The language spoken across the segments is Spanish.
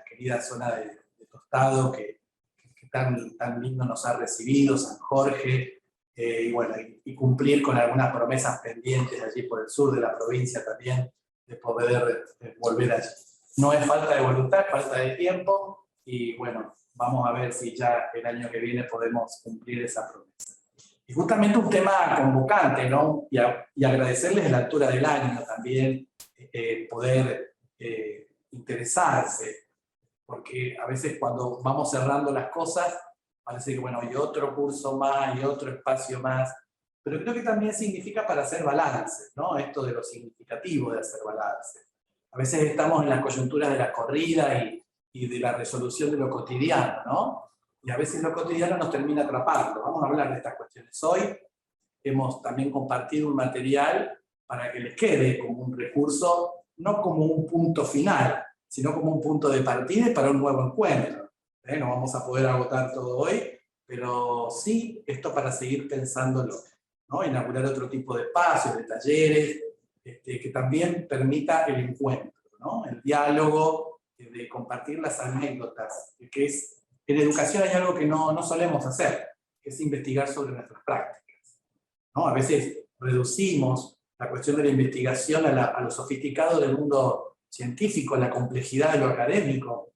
querida zona de Tostado, que tan lindo nos ha recibido, San Jorge, y bueno, y cumplir con algunas promesas pendientes allí por el sur de la provincia también, de poder volver allí. No es falta de voluntad, es falta de tiempo, y bueno, vamos a ver si ya el año que viene podemos cumplir esa promesa. Y justamente un tema convocante, ¿no? Y agradecerles la altura del año también, poder interesarse, porque a veces cuando vamos cerrando las cosas, parece que, bueno, y otro curso más, y otro espacio más, pero creo que también significa para hacer balance, ¿no? Esto de lo significativo de hacer balance. A veces estamos en las coyunturas de la corrida y de la resolución de lo cotidiano, ¿no? Y a veces lo cotidiano nos termina atrapando. Vamos a hablar de estas cuestiones hoy. Hemos también compartido un material para que les quede como un recurso, no como un punto final, sino como un punto de partida para un nuevo encuentro. No vamos a poder agotar todo hoy, pero sí esto para seguir pensándolo, ¿no? Inaugurar otro tipo de espacios, de talleres, que también permita el encuentro, ¿no? El diálogo, de compartir las anécdotas, que es, en educación hay algo que no solemos hacer, que es investigar sobre nuestras prácticas, ¿no? A veces reducimos la cuestión de la investigación a lo sofisticado del mundo científico, a la complejidad de lo académico,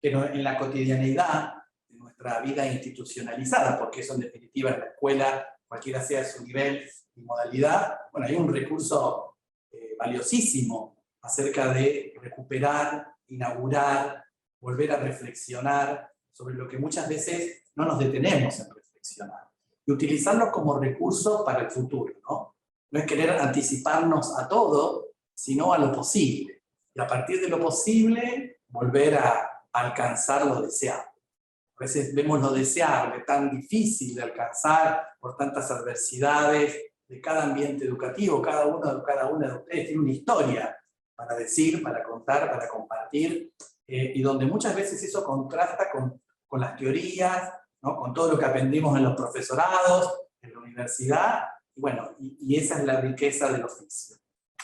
pero en la cotidianeidad de nuestra vida institucionalizada, porque eso en definitiva es la escuela, cualquiera sea su nivel y modalidad, bueno, hay un recurso valiosísimo acerca de recuperar, inaugurar, volver a reflexionar sobre lo que muchas veces no nos detenemos en reflexionar. Y utilizarlo como recurso para el futuro, ¿no? No es querer anticiparnos a todo, sino a lo posible. Y a partir de lo posible, volver a alcanzar lo deseable. A veces vemos lo deseable tan difícil de alcanzar por tantas adversidades de cada ambiente educativo. Cada una de ustedes tiene una historia para decir, para contar, para compartir, y donde muchas veces eso contrasta con las teorías, ¿no? Con todo lo que aprendimos en los profesorados, en la universidad, y bueno, y esa es la riqueza del oficio,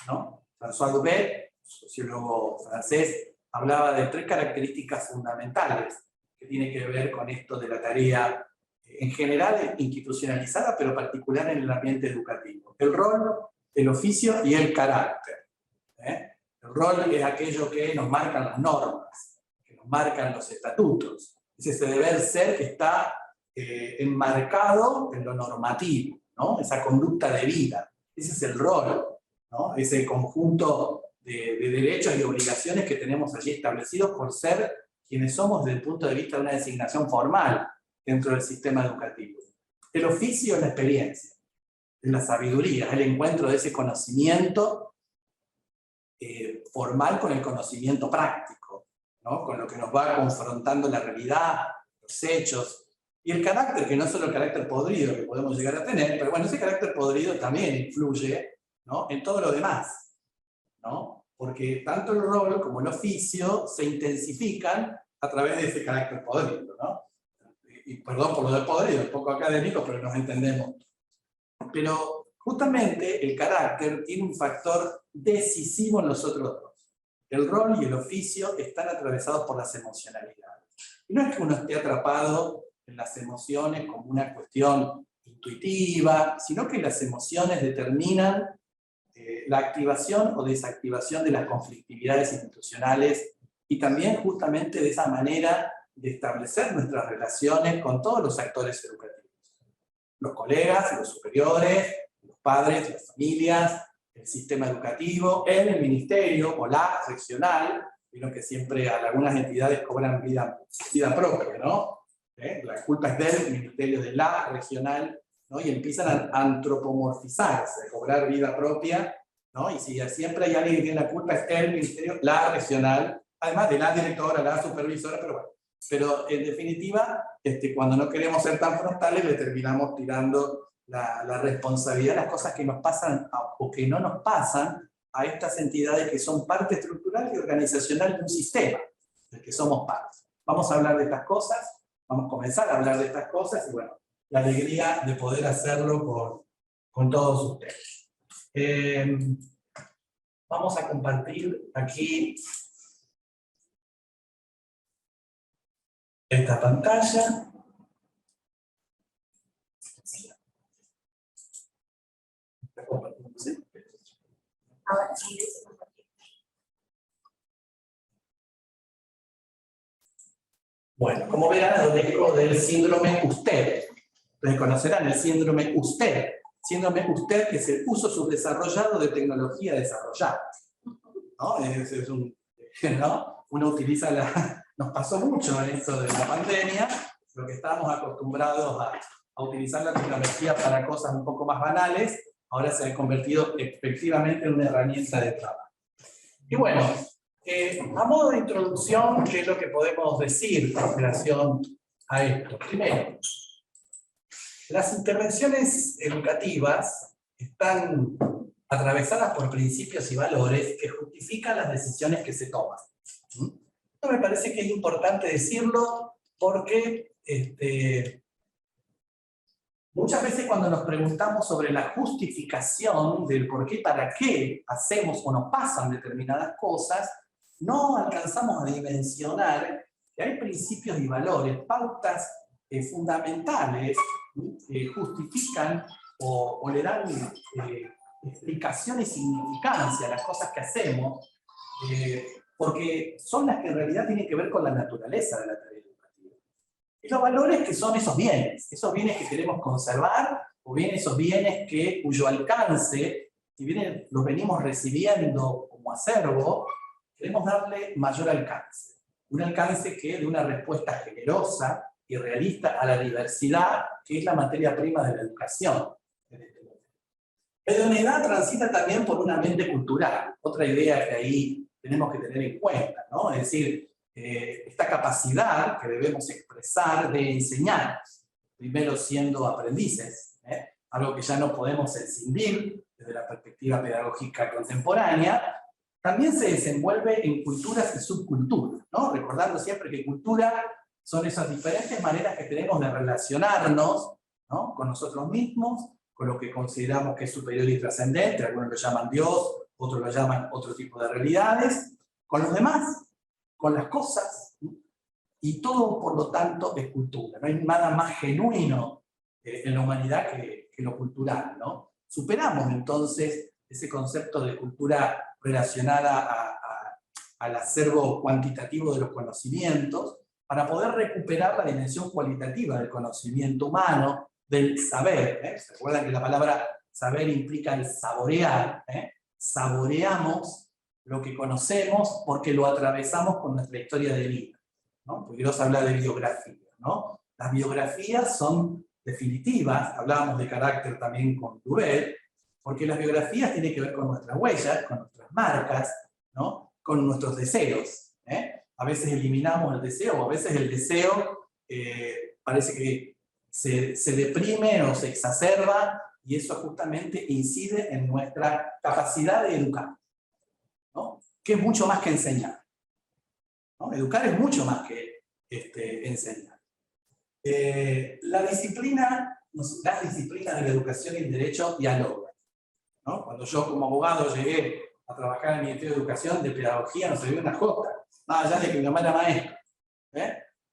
¿no? François Goubet, sociólogo francés, hablaba de 3 características fundamentales que tienen que ver con esto de la tarea en general institucionalizada, pero particular en el ambiente educativo. El rol, el oficio y el carácter. El rol es aquello que nos marcan las normas, que nos marcan los estatutos. Es ese deber ser que está enmarcado en lo normativo, ¿no? Esa conducta de vida. Ese es el rol, ¿no? Ese conjunto de derechos y obligaciones que tenemos allí establecidos por ser quienes somos desde el punto de vista de una designación formal dentro del sistema educativo. El oficio es la experiencia, es la sabiduría, es el encuentro de ese conocimiento formal con el conocimiento práctico, ¿no? Con lo que nos va confrontando la realidad, los hechos, y el carácter, que no es solo el carácter podrido que podemos llegar a tener, pero bueno, ese carácter podrido también influye, ¿no? En todo lo demás, ¿no? Porque tanto el rol como el oficio se intensifican a través de ese carácter podrido, ¿no? Y perdón por lo de podrido, un poco académico, pero nos entendemos. Pero justamente el carácter tiene un factor decisivo en los otros dos. El rol y el oficio están atravesados por las emocionalidades. Y no es que uno esté atrapado en las emociones como una cuestión intuitiva, sino que las emociones determinan la activación o desactivación de las conflictividades institucionales y también justamente de esa manera de establecer nuestras relaciones con todos los actores educativos. Los colegas, los superiores, los padres, las familias, el sistema educativo, el ministerio o la seccional, lo que siempre algunas entidades cobran vida propia, ¿no? La culpa es del ministerio, de la regional, ¿no? Y empiezan a antropomorfizarse, a cobrar vida propia, ¿no? Y si siempre hay alguien que tiene la culpa, es el ministerio, la regional, además de la directora, la supervisora, pero bueno. Pero en definitiva, cuando no queremos ser tan frontales, le terminamos tirando la responsabilidad de las cosas que nos pasan o que no nos pasan a estas entidades que son parte estructural y organizacional de un sistema del que somos parte. Vamos a hablar de estas cosas, vamos a comenzar a hablar de estas cosas y bueno, la alegría de poder hacerlo con todos ustedes. Vamos a compartir aquí esta pantalla. ¿Sí? Ahora sí. Bueno, como verán, adolezco del síndrome USTED. Ustedes conocerán el síndrome USTED. Síndrome USTED, que es el uso subdesarrollado de tecnología desarrollada. ¿No? ¿No? Uno utiliza nos pasó mucho en esto de la pandemia, lo que estábamos acostumbrados a utilizar la tecnología para cosas un poco más banales, ahora se ha convertido efectivamente en una herramienta de trabajo. Y bueno, a modo de introducción, ¿qué es lo que podemos decir en relación a esto? Primero, las intervenciones educativas están atravesadas por principios y valores que justifican las decisiones que se toman. Esto me parece que es importante decirlo porque muchas veces cuando nos preguntamos sobre la justificación del por qué, para qué hacemos o nos pasan determinadas cosas, no alcanzamos a dimensionar que hay principios y valores, pautas fundamentales que justifican o le dan explicación y significancia a las cosas que hacemos, porque son las que en realidad tienen que ver con la naturaleza de la tarea educativa. Y los valores que son esos bienes que queremos conservar, o bien esos bienes cuyo alcance, si bien los venimos recibiendo como acervo, queremos darle mayor alcance. Un alcance que de una respuesta generosa y realista a la diversidad, que es la materia prima de la educación. La idoneidad transita también por una mente cultural, otra idea que ahí tenemos que tener en cuenta, ¿no? Es decir, esta capacidad que debemos expresar de enseñar, primero siendo aprendices, algo que ya no podemos escindir desde la perspectiva pedagógica contemporánea, también se desenvuelve en culturas y subculturas, ¿no? Recordando siempre que cultura son esas diferentes maneras que tenemos de relacionarnos, ¿no? Con nosotros mismos, con lo que consideramos que es superior y trascendente, algunos lo llaman Dios, otros lo llaman otro tipo de realidades, con los demás, con las cosas, y todo por lo tanto es cultura. No hay nada más genuino en la humanidad que lo cultural, ¿no? Superamos entonces ese concepto de cultura relacionada al acervo cuantitativo de los conocimientos, para poder recuperar la dimensión cualitativa del conocimiento humano, del saber. ¿Se acuerdan que la palabra saber implica el saborear? Saboreamos lo que conocemos porque lo atravesamos con nuestra historia de vida, ¿no? Porque Dios habla de biografía, ¿no? Las biografías son definitivas, hablábamos de carácter también con Duret, porque las biografías tienen que ver con nuestras huellas, con nuestras marcas, ¿no? Con nuestros deseos. A veces eliminamos el deseo, o a veces el deseo parece que se deprime o se exacerba, y eso justamente incide en nuestra capacidad de educar, ¿no? Que es mucho más que enseñar, ¿no? Educar es mucho más que enseñar. Las disciplinas de la educación y el derecho dialogan, ¿no? Cuando yo como abogado llegué a trabajar en el Ministerio de Educación, de Pedagogía, no se vio una jota, más allá de que mi mamá era maestra.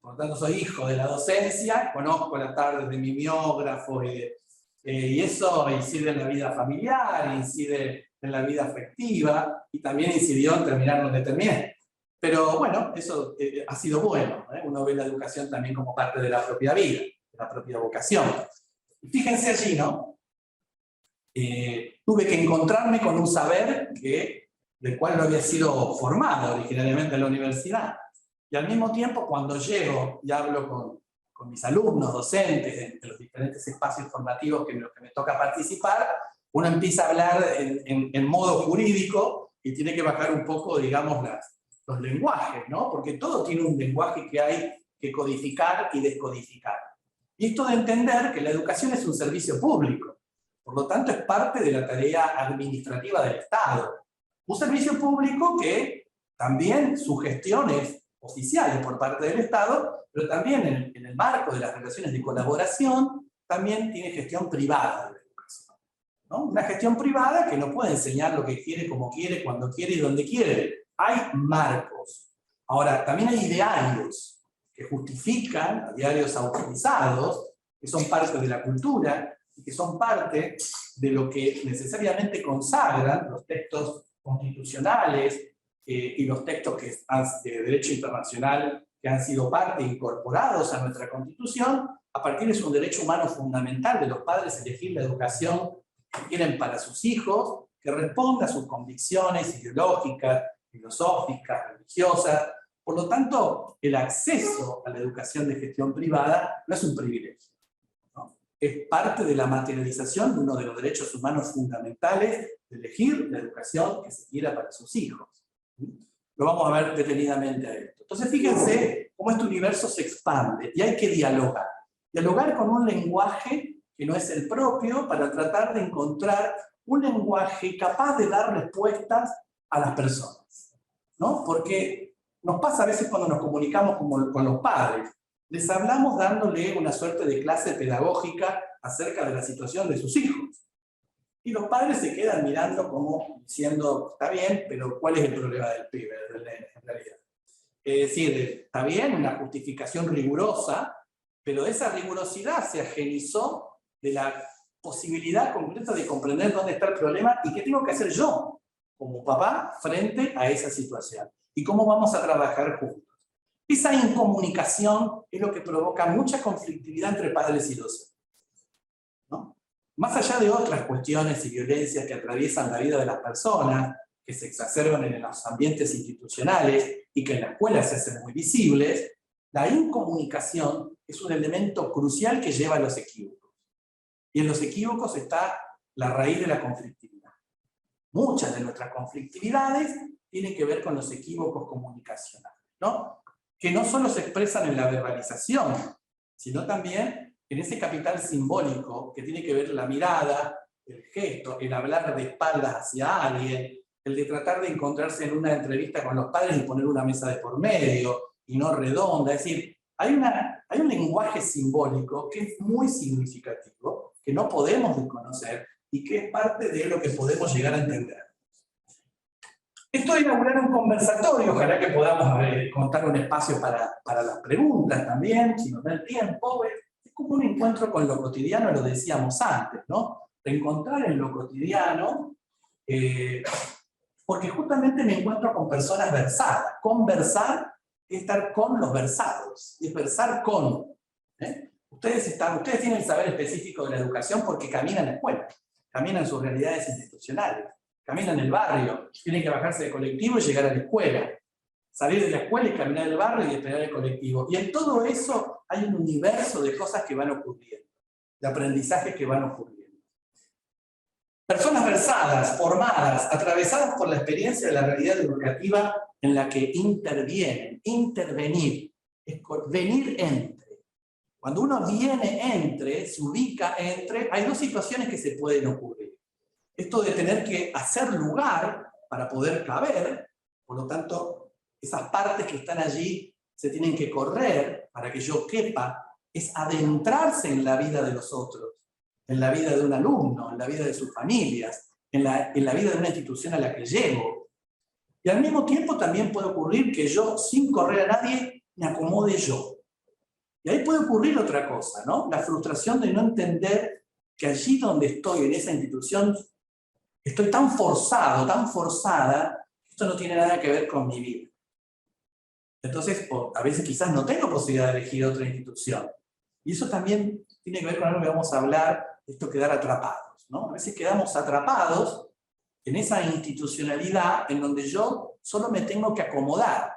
Por lo tanto, soy hijo de la docencia, conozco las tardes de mimeógrafo, y eso incide en la vida familiar, incide en la vida afectiva, y también incidió en terminar donde terminé. Pero bueno, eso ha sido bueno. Uno ve la educación también como parte de la propia vida, de la propia vocación. Y fíjense allí, ¿no? Tuve que encontrarme con un saber del cual no había sido formado originariamente en la universidad. Y al mismo tiempo, cuando llego y hablo con mis alumnos, docentes, en los diferentes espacios formativos en los que me toca participar, uno empieza a hablar en modo jurídico y tiene que bajar un poco, digamos, los lenguajes, ¿no? Porque todo tiene un lenguaje que hay que codificar y descodificar. Y esto de entender que la educación es un servicio público, por lo tanto es parte de la tarea administrativa del Estado. Un servicio público que también su gestión es oficial por parte del Estado, pero también en el marco de las relaciones de colaboración, también tiene gestión privada de la educación, ¿no? Una gestión privada que no puede enseñar lo que quiere, como quiere, cuando quiere y donde quiere. Hay marcos. Ahora, también hay idearios. que justifican a diarios autorizados, que son parte de la cultura y que son parte de lo que necesariamente consagran los textos constitucionales y los textos de derecho internacional que han sido parte incorporados a nuestra Constitución, a partir de un derecho humano fundamental de los padres a elegir la educación que quieren para sus hijos, que responda a sus convicciones ideológicas, filosóficas, religiosas. Por lo tanto, el acceso a la educación de gestión privada no es un privilegio, ¿no? Es parte de la materialización de uno de los derechos humanos fundamentales de elegir la educación que se quiera para sus hijos. Lo vamos a ver detenidamente a esto. Entonces, fíjense cómo este universo se expande y hay que dialogar. Dialogar con un lenguaje que no es el propio para tratar de encontrar un lenguaje capaz de dar respuestas a las personas, ¿no? Porque nos pasa a veces cuando nos comunicamos con los padres, les hablamos dándole una suerte de clase pedagógica acerca de la situación de sus hijos. Y los padres se quedan mirando como diciendo, está bien, pero ¿cuál es el problema del pibe, del nene, en realidad? Es decir, está bien, una justificación rigurosa, pero esa rigurosidad se ajenizó de la posibilidad concreta de comprender dónde está el problema y qué tengo que hacer yo, como papá, frente a esa situación. Y cómo vamos a trabajar juntos. Esa incomunicación es lo que provoca mucha conflictividad entre padres y docentes, ¿no? Más allá de otras cuestiones y violencias que atraviesan la vida de las personas, que se exacerban en los ambientes institucionales y que en la escuela se hacen muy visibles, la incomunicación es un elemento crucial que lleva a los equívocos. Y en los equívocos está la raíz de la conflictividad. Muchas de nuestras conflictividades tienen que ver con los equívocos comunicacionales, ¿no? Que no solo se expresan en la verbalización, sino también en ese capital simbólico que tiene que ver la mirada, el gesto, el hablar de espaldas hacia alguien, el de tratar de encontrarse en una entrevista con los padres y poner una mesa de por medio, y no redonda. Es decir, hay un lenguaje simbólico que es muy significativo, que no podemos desconocer, y que es parte de lo que podemos llegar a entender. Esto de inaugurar un conversatorio, ojalá que podamos contar un espacio para las preguntas también, si nos da el tiempo. Es como un encuentro con lo cotidiano, lo decíamos antes, ¿no? Reencontrar en lo cotidiano, porque justamente me encuentro con personas versadas. Conversar es estar con los versados, es versar con. Ustedes tienen el saber específico de la educación porque caminan en la escuela, caminan sus realidades institucionales, caminan en el barrio, tienen que bajarse de colectivo y llegar a la escuela, salir de la escuela y caminar el barrio y esperar el colectivo. Y en todo eso hay un universo de cosas que van ocurriendo, de aprendizajes que van ocurriendo. Personas versadas, formadas, atravesadas por la experiencia de la realidad educativa en la que intervienen. Intervenir es venir entre. Cuando uno viene entre, se ubica entre, hay dos situaciones que se pueden ocurrir. Esto de tener que hacer lugar para poder caber, por lo tanto, esas partes que están allí se tienen que correr para que yo quepa, es adentrarse en la vida de los otros, en la vida de un alumno, en la vida de sus familias, en la vida de una institución a la que llego. Y al mismo tiempo también puede ocurrir que yo, sin correr a nadie, me acomode yo. Y ahí puede ocurrir otra cosa, ¿no? La frustración de no entender que allí donde estoy, en esa institución, estoy tan forzado, tan forzada, que esto no tiene nada que ver con mi vida. Entonces, a veces quizás no tengo posibilidad de elegir otra institución. Y eso también tiene que ver con algo que vamos a hablar, esto quedar atrapados, ¿no? A veces quedamos atrapados en esa institucionalidad en donde yo solo me tengo que acomodar.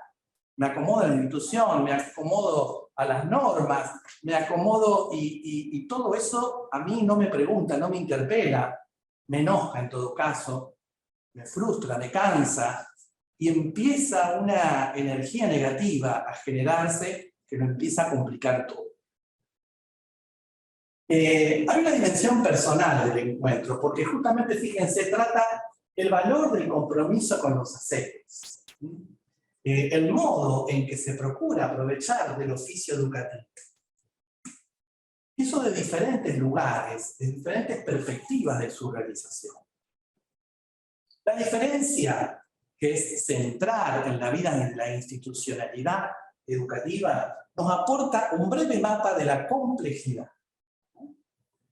Me acomodo a la institución, me acomodo a las normas, me acomodo y todo eso a mí no me pregunta, no me interpela, me enoja en todo caso, me frustra, me cansa, y empieza una energía negativa a generarse que lo empieza a complicar todo. Hay una dimensión personal del encuentro, porque justamente, fíjense, trata el valor del compromiso con los haceres. El modo en que se procura aprovechar del oficio educativo. Eso de diferentes lugares, de diferentes perspectivas de su realización. La diferencia que es central en la vida de la institucionalidad educativa nos aporta un breve mapa de la complejidad.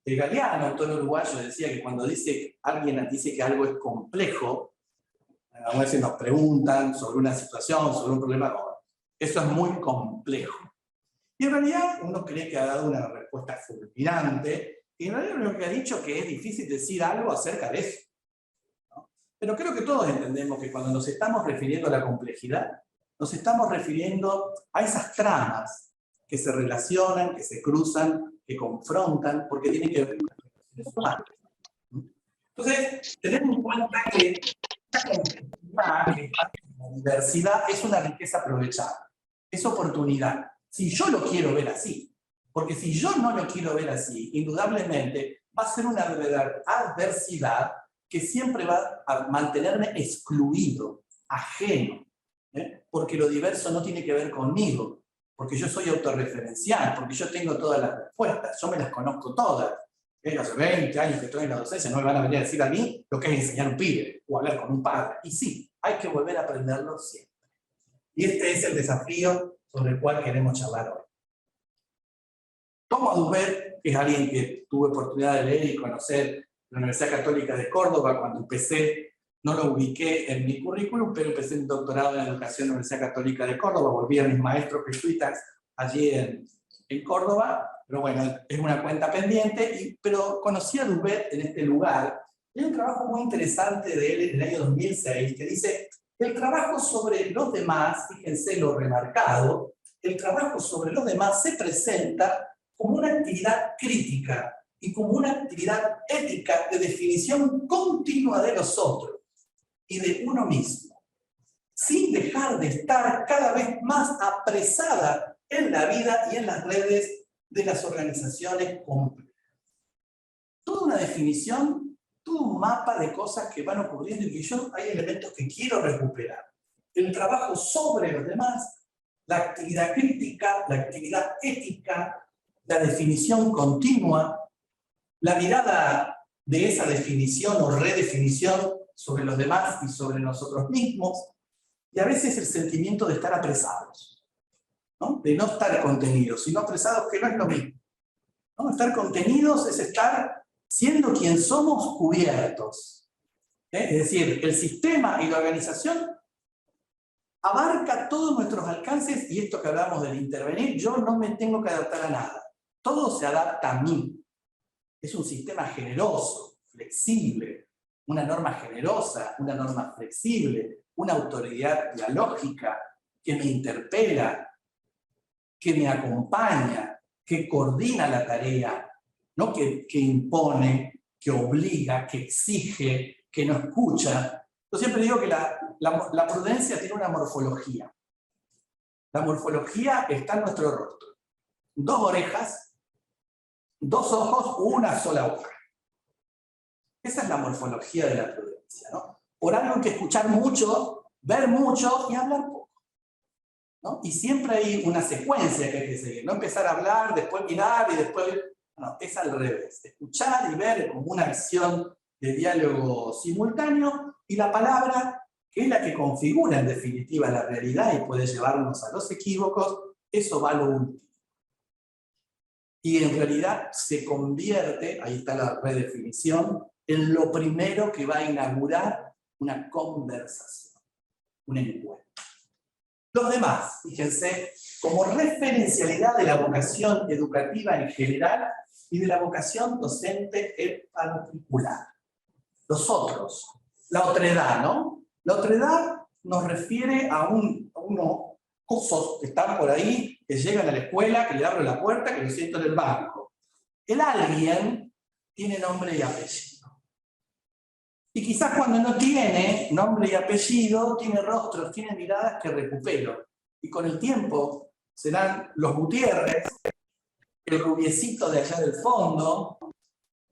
El Galeano, autor uruguayo, decía que cuando alguien dice que algo es complejo, a veces nos preguntan sobre una situación, sobre un problema, eso es muy complejo. Y en realidad uno cree que ha dado una respuesta fulminante, y en realidad lo que ha dicho es que es difícil decir algo acerca de eso, ¿no? Pero creo que todos entendemos que cuando nos estamos refiriendo a la complejidad, nos estamos refiriendo a esas tramas que se relacionan, que se cruzan, que confrontan, porque tienen que ver con las relaciones humanas. Entonces, tenemos en cuenta que esta complejidad, que la diversidad, es una riqueza aprovechada, es oportunidad. Si yo lo quiero ver así, porque si yo no lo quiero ver así, indudablemente va a ser una adversidad que siempre va a mantenerme excluido, ajeno, porque lo diverso no tiene que ver conmigo, porque yo soy autorreferencial, porque yo tengo todas las respuestas, yo me las conozco todas. Hace 20 años que estoy en la docencia, no me van a venir a decir a mí lo que es enseñar a un pibe o hablar con un padre. Y sí, hay que volver a aprenderlo siempre. Y este es el desafío sobre el cual queremos charlar hoy. Thomas Duvet, que es alguien que tuve oportunidad de leer y conocer en la Universidad Católica de Córdoba, cuando empecé, no lo ubiqué en mi currículum, pero empecé un doctorado en educación en la Universidad Católica de Córdoba, volví a mis maestros jesuitas allí en Córdoba, pero bueno, es una cuenta pendiente, pero conocí a Duvet en este lugar. Hay un trabajo muy interesante de él en el año 2006 que dice: el trabajo sobre los demás, fíjense lo remarcado, el trabajo sobre los demás se presenta como una actividad crítica y como una actividad ética de definición continua de los otros y de uno mismo, sin dejar de estar cada vez más apresada en la vida y en las redes de las organizaciones complejas. Toda una definición, todo un mapa de cosas que van ocurriendo y que hay elementos que quiero recuperar. El trabajo sobre los demás, la actividad crítica, la actividad ética, la definición continua, la mirada de esa definición o redefinición sobre los demás y sobre nosotros mismos, y a veces el sentimiento de estar apresados, ¿no? De no estar contenidos, sino apresados, que no es lo mismo, ¿no? Estar contenidos es estar siendo quien somos cubiertos. Es decir, el sistema y la organización abarca todos nuestros alcances, y esto que hablamos del intervenir, yo no me tengo que adaptar a nada. Todo se adapta a mí. Es un sistema generoso, flexible, una norma generosa, una norma flexible, una autoridad dialógica que me interpela, que me acompaña, que coordina la tarea, no que impone, que obliga, que exige, que no escucha. Yo siempre digo que la prudencia tiene una morfología. La morfología está en nuestro rostro. 2 orejas, 2 ojos, una sola boca. Esa es la morfología de la prudencia, ¿no? Por algo hay que escuchar mucho, ver mucho y hablar poco, ¿no? Y siempre hay una secuencia que hay que seguir. No empezar a hablar, después mirar y después... No, es al revés. Escuchar y ver como una acción de diálogo simultáneo, y la palabra, que es la que configura en definitiva la realidad y puede llevarnos a los equívocos, eso va a lo último. Y en realidad se convierte, ahí está la redefinición, en lo primero que va a inaugurar una conversación, un encuentro. Los demás, fíjense, como referencialidad de la vocación educativa en general y de la vocación docente en particular. Los otros, la otredad, ¿no? La otredad nos refiere a unos cursos que están por ahí, que llegan a la escuela, que le abro la puerta, que lo siento en el banco. El alguien tiene nombre y apellido. Y quizás cuando no tiene nombre y apellido, tiene rostros, tiene miradas que recupero. Y con el tiempo serán los Gutiérrez, el rubiecito de allá del fondo,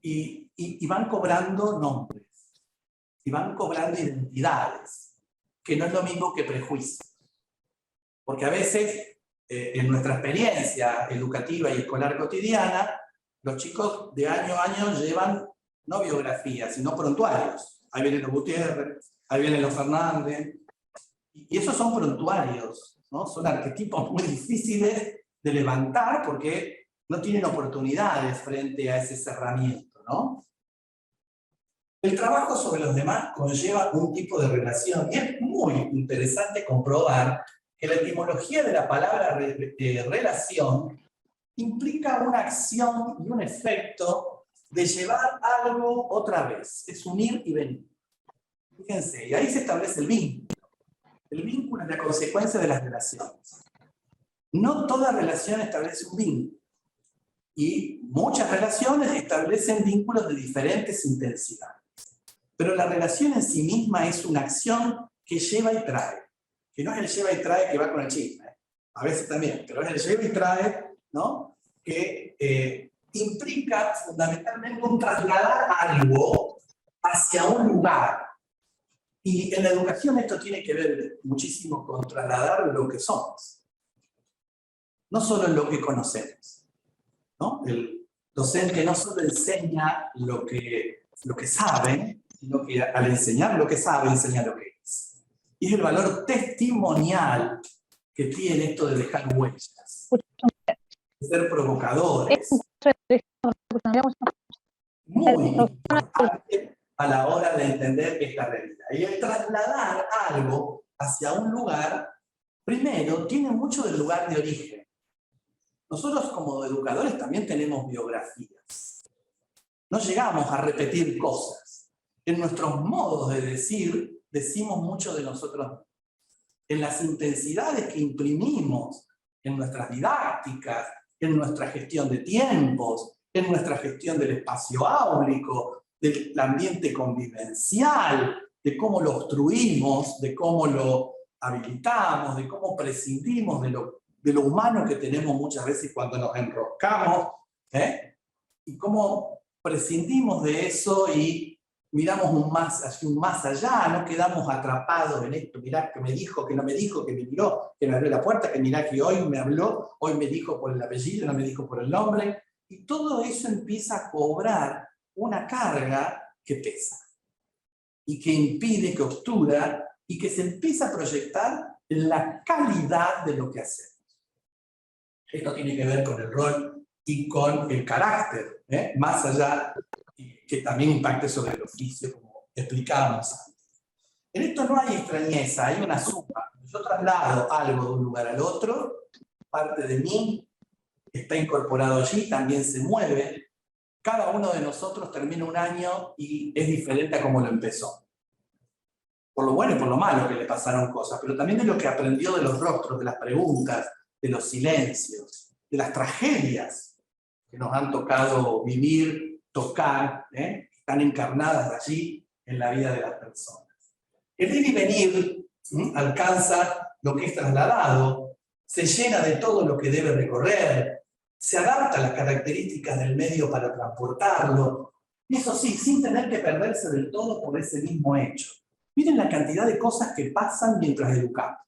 y van cobrando nombres. Y van cobrando identidades, que no es lo mismo que prejuicios. Porque a veces, en nuestra experiencia educativa y escolar cotidiana, los chicos de año a año llevan no biografías, sino prontuarios. Ahí vienen los Gutiérrez, ahí vienen los Fernández, y esos son prontuarios. ¿no? Son arquetipos muy difíciles de levantar porque no tienen oportunidades frente a ese cerramiento, ¿no? El trabajo sobre los demás conlleva un tipo de relación y es muy interesante comprobar que la etimología de la palabra relación implica una acción y un efecto de llevar algo otra vez, es unir y venir. Fíjense, y ahí se establece el vínculo. El vínculo es la consecuencia de las relaciones. No toda relación establece un vínculo. Y muchas relaciones establecen vínculos de diferentes intensidades. Pero la relación en sí misma es una acción que lleva y trae. Que no es el lleva y trae que va con el chisme. A veces también, pero es el lleva y trae, ¿no? Que implica fundamentalmente un trasladar algo hacia un lugar. Y en la educación esto tiene que ver muchísimo con trasladar lo que somos. No solo lo que conocemos, ¿no? El docente no solo enseña lo que sabe, sino que al enseñar lo que sabe, enseña lo que es. Y es el valor testimonial que tiene esto de dejar huellas, de ser provocadores. Muy importante a la hora de entender esta realidad. Y el trasladar algo hacia un lugar, primero, tiene mucho del lugar de origen. Nosotros como educadores también tenemos biografías. No llegamos a repetir cosas. En nuestros modos de decir, decimos mucho de nosotros mismos. En las intensidades que imprimimos en nuestras didácticas, en nuestra gestión de tiempos, en nuestra gestión del espacio áulico, del ambiente convivencial, de cómo lo obstruimos, de cómo lo habilitamos, de cómo prescindimos de lo humano que tenemos muchas veces cuando nos enroscamos, y cómo prescindimos de eso y miramos un más allá, no quedamos atrapados en esto, mirá que me dijo, que no me dijo, que me miró, que me abrió la puerta, que mirá que hoy me habló, hoy me dijo por el apellido, no me dijo por el nombre, y todo eso empieza a cobrar una carga que pesa, y que impide, que obtura, y que se empieza a proyectar en la calidad de lo que hacemos. Esto tiene que ver con el rol y con el carácter, más allá, que también impacte sobre el oficio, como explicábamos antes. En esto no hay extrañeza, hay una suma. Yo traslado algo de un lugar al otro, parte de mí está incorporado allí, también se mueve. Cada uno de nosotros termina un año y es diferente a cómo lo empezó. Por lo bueno y por lo malo que le pasaron cosas, pero también de lo que aprendió de los rostros, de las preguntas, de los silencios, de las tragedias que nos han tocado vivir, tocar, están encarnadas allí en la vida de las personas. El ir y venir alcanza lo que es trasladado, se llena de todo lo que debe recorrer, se adapta a las características del medio para transportarlo, y eso sí, sin tener que perderse del todo por ese mismo hecho. Miren la cantidad de cosas que pasan mientras educamos.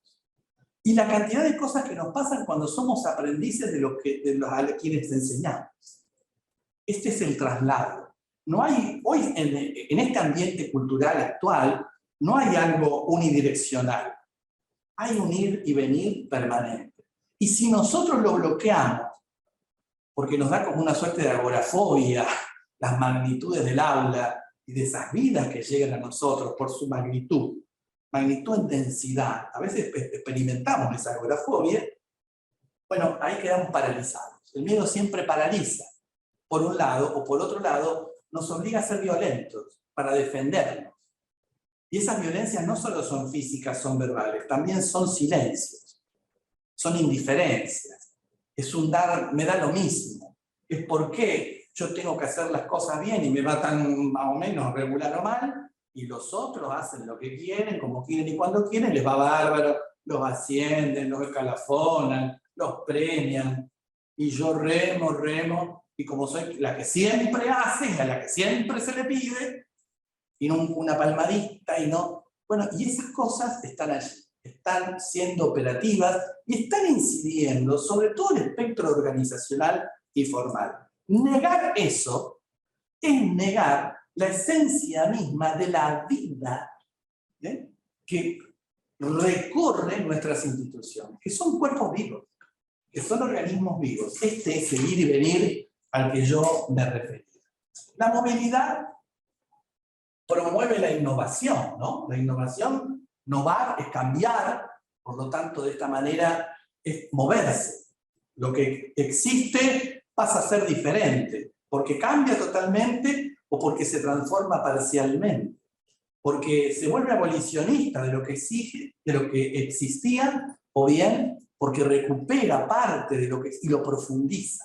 Y la cantidad de cosas que nos pasan cuando somos aprendices de los a quienes enseñamos. Este es el traslado. No hay, hoy en este ambiente cultural actual, no hay algo unidireccional. Hay un ir y venir permanente. Y si nosotros lo bloqueamos, porque nos da como una suerte de agorafobia, las magnitudes del aula y de esas vidas que llegan a nosotros por su magnitud en densidad, a veces experimentamos esa agorafobia, bueno, ahí quedamos paralizados. El miedo siempre paraliza, por un lado, o por otro lado, nos obliga a ser violentos para defendernos. Y esas violencias no solo son físicas, son verbales, también son silencios, son indiferencias, es un dar, me da lo mismo, es por qué yo tengo que hacer las cosas bien y me va tan más o menos regular o mal, y los otros hacen lo que quieren, como quieren y cuando quieren, les va bárbaro, los ascienden, los escalafonan, los premian, y yo remo, y como soy la que siempre hace, a la que siempre se le pide, y no una palmadita, y no... Bueno, y esas cosas están allí, están siendo operativas, y están incidiendo sobre todo el espectro organizacional y formal. Negar eso es negar la esencia misma de la vida que recorre nuestras instituciones, que son cuerpos vivos, que son organismos vivos. Este es el ir y venir al que yo me refería. La movilidad promueve la innovación, ¿no? La innovación, innovar es cambiar, por lo tanto, de esta manera es moverse. Lo que existe pasa a ser diferente, porque cambia totalmente o porque se transforma parcialmente, porque se vuelve abolicionista de lo que exige, de lo que existía, o bien porque recupera parte de lo que y lo profundiza,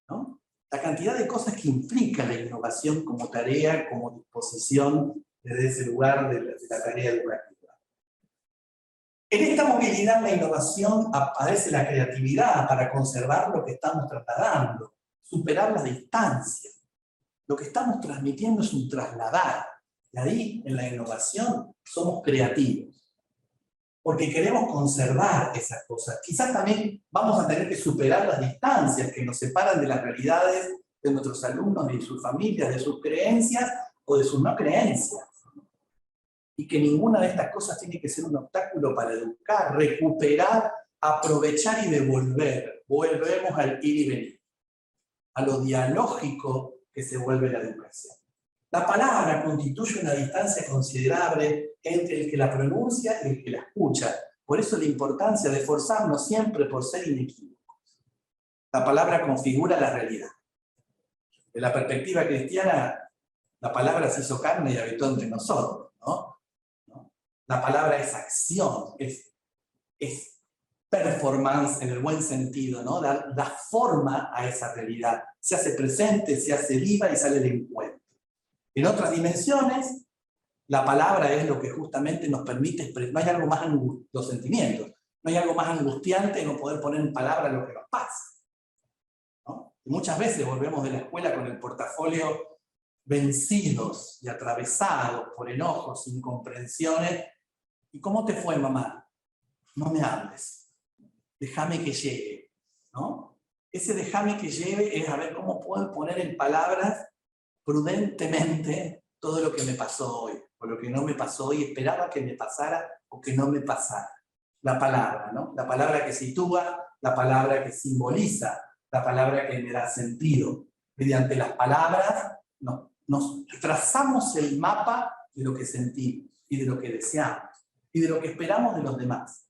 ¿no? La cantidad de cosas que implica la innovación como tarea, como disposición desde ese lugar de la tarea educativa. En esta movilidad, la innovación, aparece la creatividad para conservar lo que estamos trasladando, superar las distancias. Lo que estamos transmitiendo es un trasladar. Y ahí, en la innovación, somos creativos. Porque queremos conservar esas cosas. Quizás también vamos a tener que superar las distancias que nos separan de las realidades de nuestros alumnos, de sus familias, de sus creencias o de sus no creencias. Y que ninguna de estas cosas tiene que ser un obstáculo para educar, recuperar, aprovechar y devolver. Volvemos al ir y venir, a lo dialógico que se vuelve la educación. La palabra constituye una distancia considerable entre el que la pronuncia y el que la escucha. Por eso la importancia de esforzarnos siempre por ser inequívocos. La palabra configura la realidad. De la perspectiva cristiana, la palabra se hizo carne y habitó entre nosotros, ¿no? La palabra es acción, es performance en el buen sentido, ¿no? Da forma a esa realidad. Se hace presente, se hace viva y sale de encuentro. En otras dimensiones, la palabra es lo que justamente nos permite expresar. No hay algo más los sentimientos. No hay algo más angustiante que no poder poner en palabras lo que nos pasa, ¿no? Y muchas veces volvemos de la escuela con el portafolio vencidos y atravesados por enojos, incomprensiones. ¿Y cómo te fue, mamá? No me hables. Déjame que llegue, ¿no? Ese déjame que llegue es a ver cómo puedo poner en palabras prudentemente todo lo que me pasó hoy, o lo que no me pasó hoy, esperaba que me pasara o que no me pasara. La palabra, ¿no? La palabra que sitúa, la palabra que simboliza, la palabra que me da sentido. Mediante las palabras nos trazamos el mapa de lo que sentimos y de lo que deseamos y de lo que esperamos de los demás.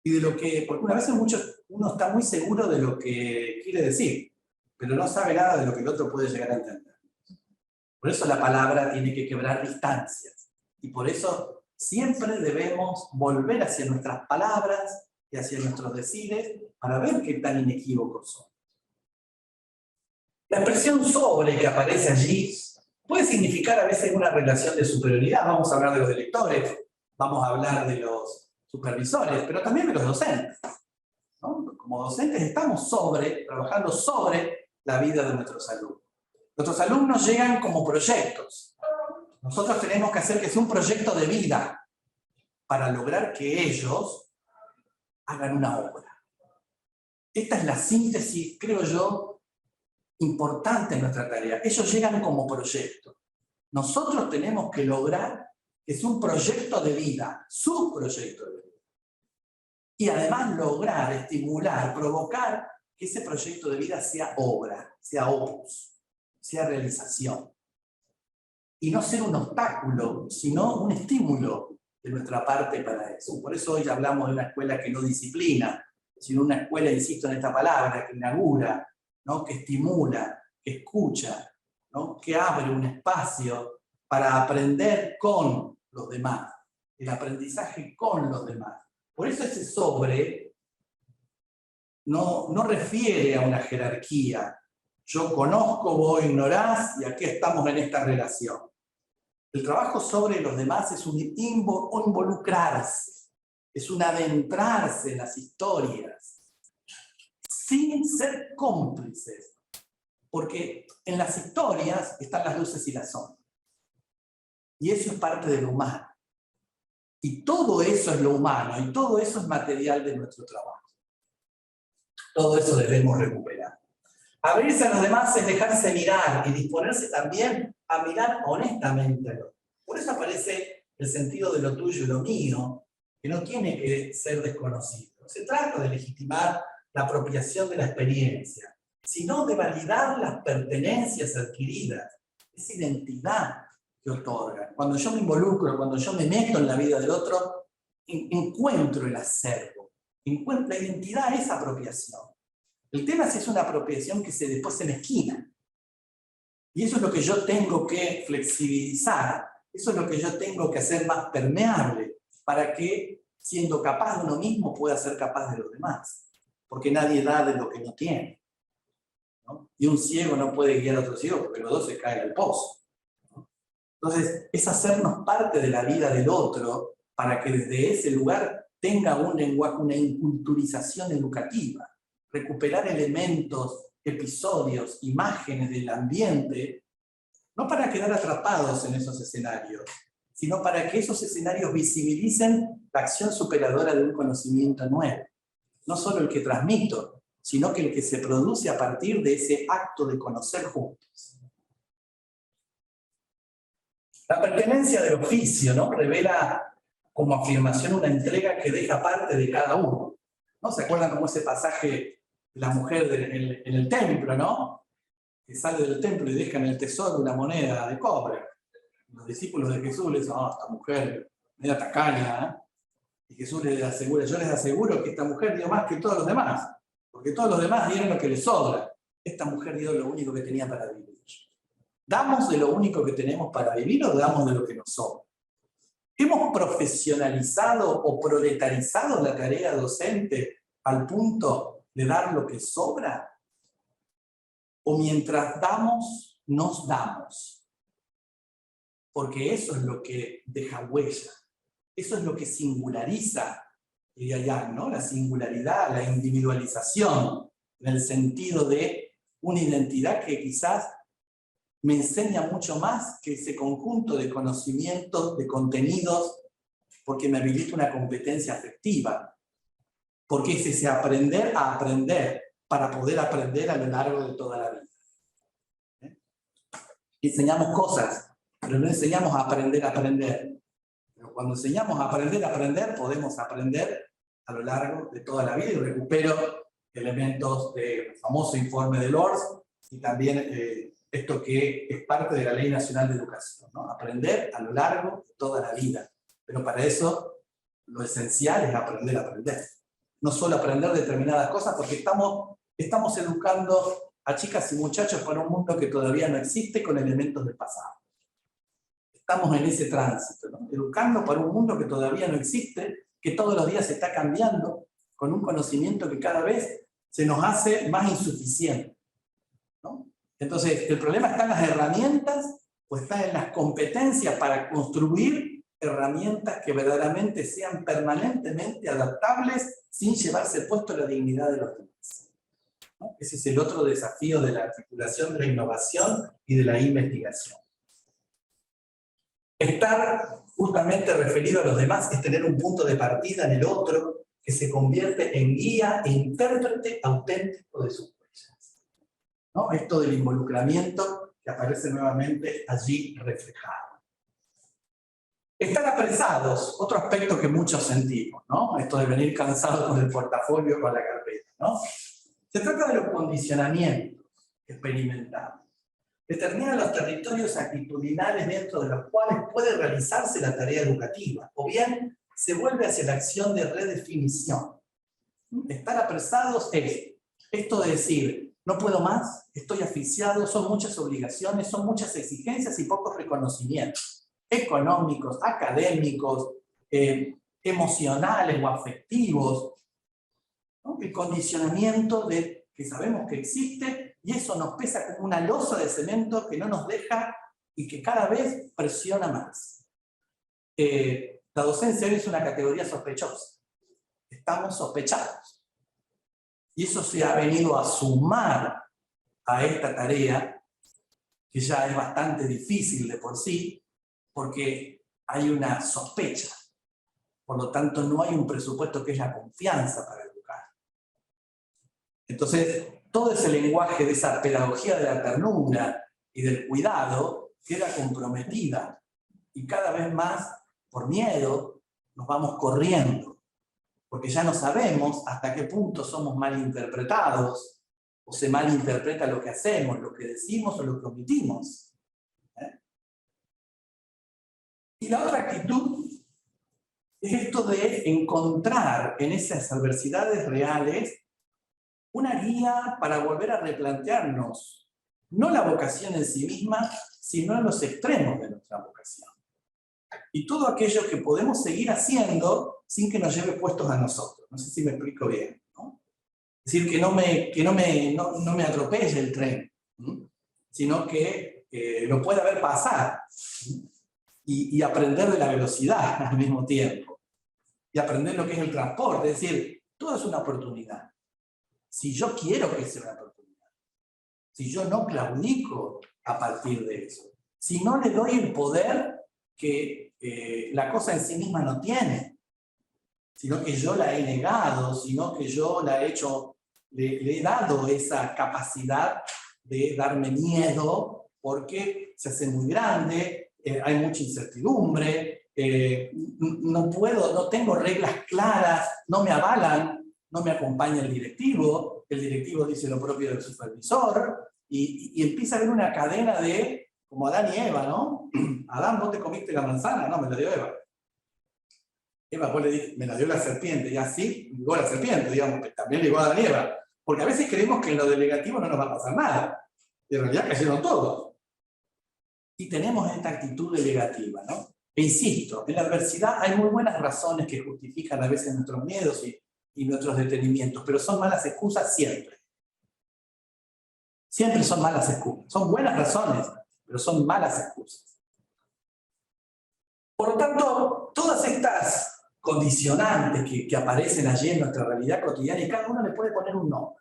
Y de lo que, porque una vez uno está muy seguro de lo que quiere decir, pero no sabe nada de lo que el otro puede llegar a entender. Por eso la palabra tiene que quebrar distancias. Y por eso siempre debemos volver hacia nuestras palabras y hacia nuestros decires para ver qué tan inequívocos son. La expresión sobre que aparece allí puede significar a veces una relación de superioridad. Vamos a hablar de los directores, vamos a hablar de los supervisores, pero también de los docentes, ¿no? Como docentes estamos trabajando sobre la vida de nuestros alumnos. Nuestros alumnos llegan como proyectos. Nosotros tenemos que hacer que sea un proyecto de vida para lograr que ellos hagan una obra. Esta es la síntesis, creo yo, importante en nuestra tarea. Ellos llegan como proyecto. Nosotros tenemos que lograr que sea un proyecto de vida, su proyecto de vida. Y además lograr, estimular, provocar que ese proyecto de vida sea obra, sea opus, sea realización. Y no ser un obstáculo, sino un estímulo de nuestra parte para eso. Por eso hoy hablamos de una escuela que no disciplina, sino una escuela, insisto en esta palabra, que inaugura, ¿no? Que estimula, que escucha, ¿no? Que abre un espacio para aprender con los demás, el aprendizaje con los demás. Por eso ese sobre no refiere a una jerarquía. Yo conozco, vos ignorás, y aquí estamos en esta relación. El trabajo sobre los demás es un involucrarse, es un adentrarse en las historias, sin ser cómplices. Porque en las historias están las luces y las sombras. Y eso es parte de lo humano. Y todo eso es lo humano, y todo eso es material de nuestro trabajo. Todo eso debemos recuperar. Abrirse a los demás es dejarse mirar y disponerse también a mirar honestamente a los demás. Por eso aparece el sentido de lo tuyo y lo mío, que no tiene que ser desconocido. No se trata de legitimar la apropiación de la experiencia, sino de validar las pertenencias adquiridas, esa identidad que otorgan. Cuando yo me involucro, cuando yo me meto en la vida del otro, encuentro el acervo, encuentro la identidad, esa apropiación. El tema es si es una apropiación que después se mezquina. Y eso es lo que yo tengo que flexibilizar, eso es lo que yo tengo que hacer más permeable, para que, siendo capaz de uno mismo, pueda ser capaz de los demás. Porque nadie da de lo que no tiene, ¿no? Y un ciego no puede guiar a otro ciego porque los dos se caen al pozo, ¿no? Entonces, es hacernos parte de la vida del otro para que desde ese lugar tenga un lenguaje, una inculturización educativa. Recuperar elementos, episodios, imágenes del ambiente, no para quedar atrapados en esos escenarios, sino para que esos escenarios visibilicen la acción superadora de un conocimiento nuevo. No solo el que transmito, sino que el que se produce a partir de ese acto de conocer juntos. La pertenencia del oficio, ¿no?, revela como afirmación una entrega que deja parte de cada uno, ¿no? ¿Se acuerdan como ese pasaje de la mujer en el templo, ¿no?, que sale del templo y deja en el tesoro una moneda de cobre? Los discípulos de Jesús le dicen, esta mujer media tacaña, ¿eh? Y Jesús les asegura, yo les aseguro que esta mujer dio más que todos los demás, porque todos los demás dieron lo que les sobra. Esta mujer dio lo único que tenía para vivir. ¿Damos de lo único que tenemos para vivir o damos de lo que nos sobra? ¿Hemos profesionalizado o proletarizado la tarea docente al punto de dar lo que sobra? ¿O mientras damos, nos damos? Porque eso es lo que deja huella. Eso es lo que singulariza, diría Jung, ¿no?, la singularidad, la individualización, en el sentido de una identidad que quizás me enseña mucho más que ese conjunto de conocimientos, de contenidos, porque me habilita una competencia afectiva, porque es ese aprender a aprender para poder aprender a lo largo de toda la vida. Enseñamos cosas, pero no enseñamos a aprender a aprender. Pero cuando enseñamos a aprender, podemos aprender a lo largo de toda la vida, y recupero elementos del famoso informe de Lors y también esto que es parte de la Ley Nacional de Educación, ¿no? Aprender a lo largo de toda la vida. Pero para eso lo esencial es aprender a aprender. No solo aprender determinadas cosas, porque estamos educando a chicas y muchachos para un mundo que todavía no existe con elementos del pasado. Estamos en ese tránsito, ¿no?, educando para un mundo que todavía no existe, que todos los días se está cambiando, con un conocimiento que cada vez se nos hace más insuficiente, ¿no? Entonces, ¿el problema está en las herramientas o está en las competencias para construir herramientas que verdaderamente sean permanentemente adaptables sin llevarse puesto la dignidad de los demás, ¿no? Ese es el otro desafío de la articulación de la innovación y de la investigación. Estar justamente referido a los demás es tener un punto de partida en el otro que se convierte en guía e intérprete auténtico de sus huellas, ¿no? Esto del involucramiento que aparece nuevamente allí reflejado. Estar apresados, otro aspecto que muchos sentimos, ¿no? Esto de venir cansados con el portafolio o con la carpeta, ¿no? Se trata de los condicionamientos que experimentamos. Determina los territorios actitudinales dentro de los cuales puede realizarse la tarea educativa, o bien se vuelve hacia la acción de redefinición. Estar apresados es esto de decir, no puedo más, estoy asfixiado, son muchas obligaciones, son muchas exigencias y pocos reconocimientos económicos, académicos, emocionales o afectivos, ¿no? El condicionamiento que sabemos que existe, y eso nos pesa como una losa de cemento que no nos deja y que cada vez presiona más. La docencia hoy es una categoría sospechosa. Estamos sospechados. Y eso se ha venido a sumar a esta tarea, que ya es bastante difícil de por sí, porque hay una sospecha. Por lo tanto, no hay un presupuesto que es la confianza para educar. Entonces, todo ese lenguaje de esa pedagogía de la ternura y del cuidado queda comprometida, y cada vez más por miedo, nos vamos corriendo, porque ya no sabemos hasta qué punto somos malinterpretados, o se malinterpreta lo que hacemos, lo que decimos o lo que omitimos. Y la otra actitud es esto de encontrar en esas adversidades reales una guía para volver a replantearnos, no la vocación en sí misma, sino en los extremos de nuestra vocación. Y todo aquello que podemos seguir haciendo sin que nos lleve puestos a nosotros. No sé si me explico bien, ¿no? Es decir, que no me atropelle el tren, ¿no? Sino que lo pueda ver pasar, ¿no? Y aprender de la velocidad al mismo tiempo. Y aprender lo que es el transporte. Es decir, todo es una oportunidad. Si yo quiero que sea una oportunidad. Si yo no claudico a partir de eso. Si no le doy el poder que la cosa en sí misma no tiene. Sino que yo la he negado, sino que yo la he hecho, le he dado esa capacidad de darme miedo porque se hace muy grande. Hay mucha incertidumbre, no tengo reglas claras, no me avalan, no me acompaña el directivo dice lo propio del supervisor, y empieza a haber una cadena de, como Adán y Eva, ¿no? Adán, ¿vos te comiste la manzana? No, me la dio Eva. Eva, vos le dijiste, me la dio la serpiente, y así llegó la serpiente, digamos, que también llegó a Adán y Eva. Porque a veces creemos que en lo delegativo no nos va a pasar nada, y en realidad cayeron todos. Y tenemos esta actitud delegativa, ¿no? E insisto, en la adversidad hay muy buenas razones que justifican a veces nuestros miedos y nuestros detenimientos, pero son malas excusas siempre. Siempre son malas excusas. Son buenas razones, pero son malas excusas. Por lo tanto, todas estas condicionantes que aparecen allí en nuestra realidad cotidiana, y cada uno le puede poner un nombre.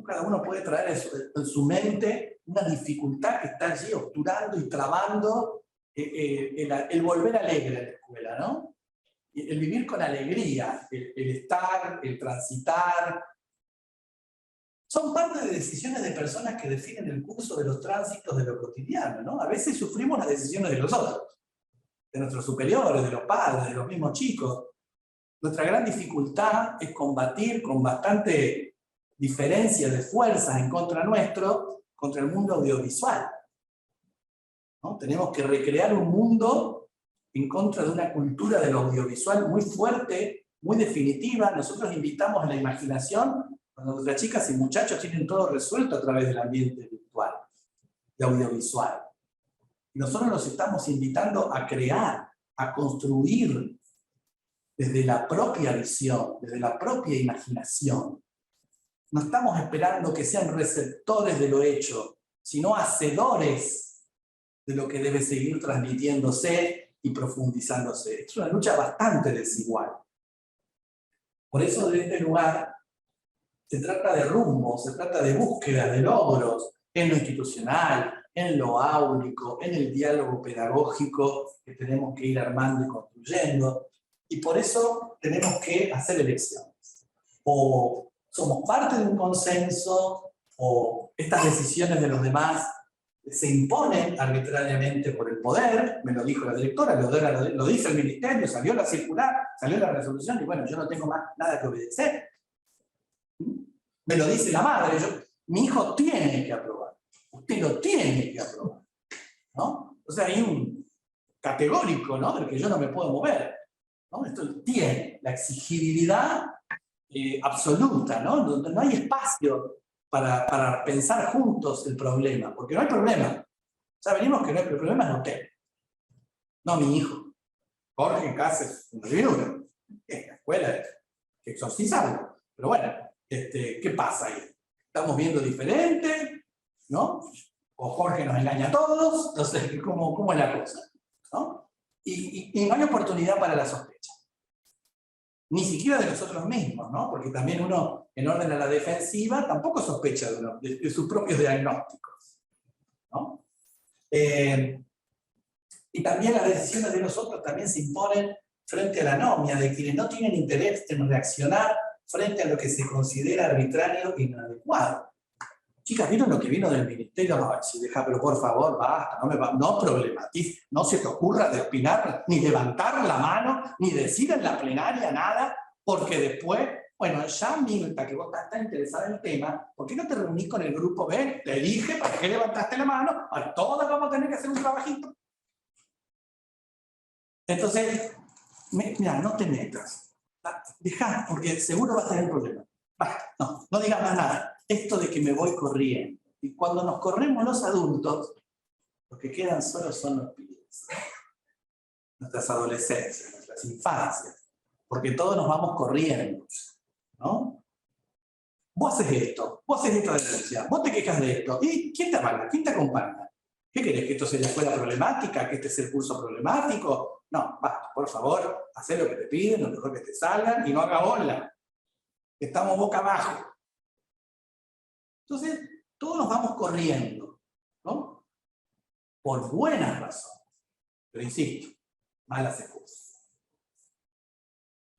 Cada uno puede traer en su mente una dificultad que está allí obturando y trabando el volver alegre a la escuela, ¿no? El vivir con alegría, el estar, el transitar. Son parte de decisiones de personas que definen el curso de los tránsitos de lo cotidiano, ¿no? A veces sufrimos las decisiones de los otros, de nuestros superiores, de los padres, de los mismos chicos. Nuestra gran dificultad es combatir con bastante diferencia de fuerzas en contra nuestro, contra el mundo audiovisual, ¿no? Tenemos que recrear un mundo en contra de una cultura de lo audiovisual muy fuerte, muy definitiva. Nosotros invitamos a la imaginación cuando nuestras chicas y muchachos tienen todo resuelto a través del ambiente virtual, de audiovisual. Y nosotros los estamos invitando a crear, a construir desde la propia visión, desde la propia imaginación. No estamos esperando que sean receptores de lo hecho, sino hacedores de lo que debe seguir transmitiéndose y profundizándose. Es una lucha bastante desigual. Por eso, desde este lugar, se trata de rumbo, se trata de búsqueda de logros en lo institucional, en lo áulico, en el diálogo pedagógico que tenemos que ir armando y construyendo. Y por eso tenemos que hacer elecciones. O somos parte de un consenso, o estas decisiones de los demás se imponen arbitrariamente por el poder, me lo dijo la directora, lo dice el ministerio, salió la circular, salió la resolución, y bueno, yo no tengo más nada que obedecer. Me lo dice la madre, mi hijo tiene que aprobar, usted lo tiene que aprobar, ¿no? O sea, hay un categórico, ¿no?, del que yo no me puedo mover, ¿no? Esto tiene la exigibilidad absoluta, ¿no? Donde no hay espacio para pensar juntos el problema, porque no hay problema. Ya venimos que no hay, el problema es usted, no mi hijo. Jorge Cáceres, un libro, en la escuela que exorcizarlo. Pero bueno, ¿qué pasa ahí? ¿Estamos viendo diferente? ¿No? ¿O Jorge nos engaña a todos? Entonces, ¿cómo es la cosa? ¿No? Y no hay oportunidad para la sospecha. Ni siquiera de nosotros mismos, ¿no? Porque también uno, en orden a la defensiva, tampoco sospecha de sus propios diagnósticos, ¿no? Y también las decisiones de los otros también se imponen frente a la anomia de quienes no tienen interés en reaccionar frente a lo que se considera arbitrario e inadecuado. Chicas, ¿vieron lo que vino del ministerio? No, si deja, pero por favor, basta, no problematices, no se te ocurra de opinar, ni levantar la mano, ni decir en la plenaria nada, porque después, bueno, ya Mirta, que vos estás tan interesada en el tema, ¿por qué no te reunís con el grupo B? Te dije, ¿para qué levantaste la mano? Ahora todas vamos a tener que hacer un trabajito. Entonces, mira, no te metas. Dejá, porque seguro vas a tener problemas. No digas más nada. Esto de que me voy corriendo. Y cuando nos corremos los adultos, los que quedan solos son los pibes. Nuestras adolescencias, nuestras infancias. Porque todos nos vamos corriendo, ¿no? Vos haces esto de denuncia, vos te quejas de esto. ¿Y quién te avala? ¿Quién te acompaña? ¿Qué querés? ¿Que esto sea la escuela problemática? ¿Que este sea el curso problemático? No, basta, por favor, haz lo que te piden, lo mejor que te salgan y no haga bola. Estamos boca abajo. Entonces, todos nos vamos corriendo, ¿no? Por buenas razones. Pero insisto, malas excusas.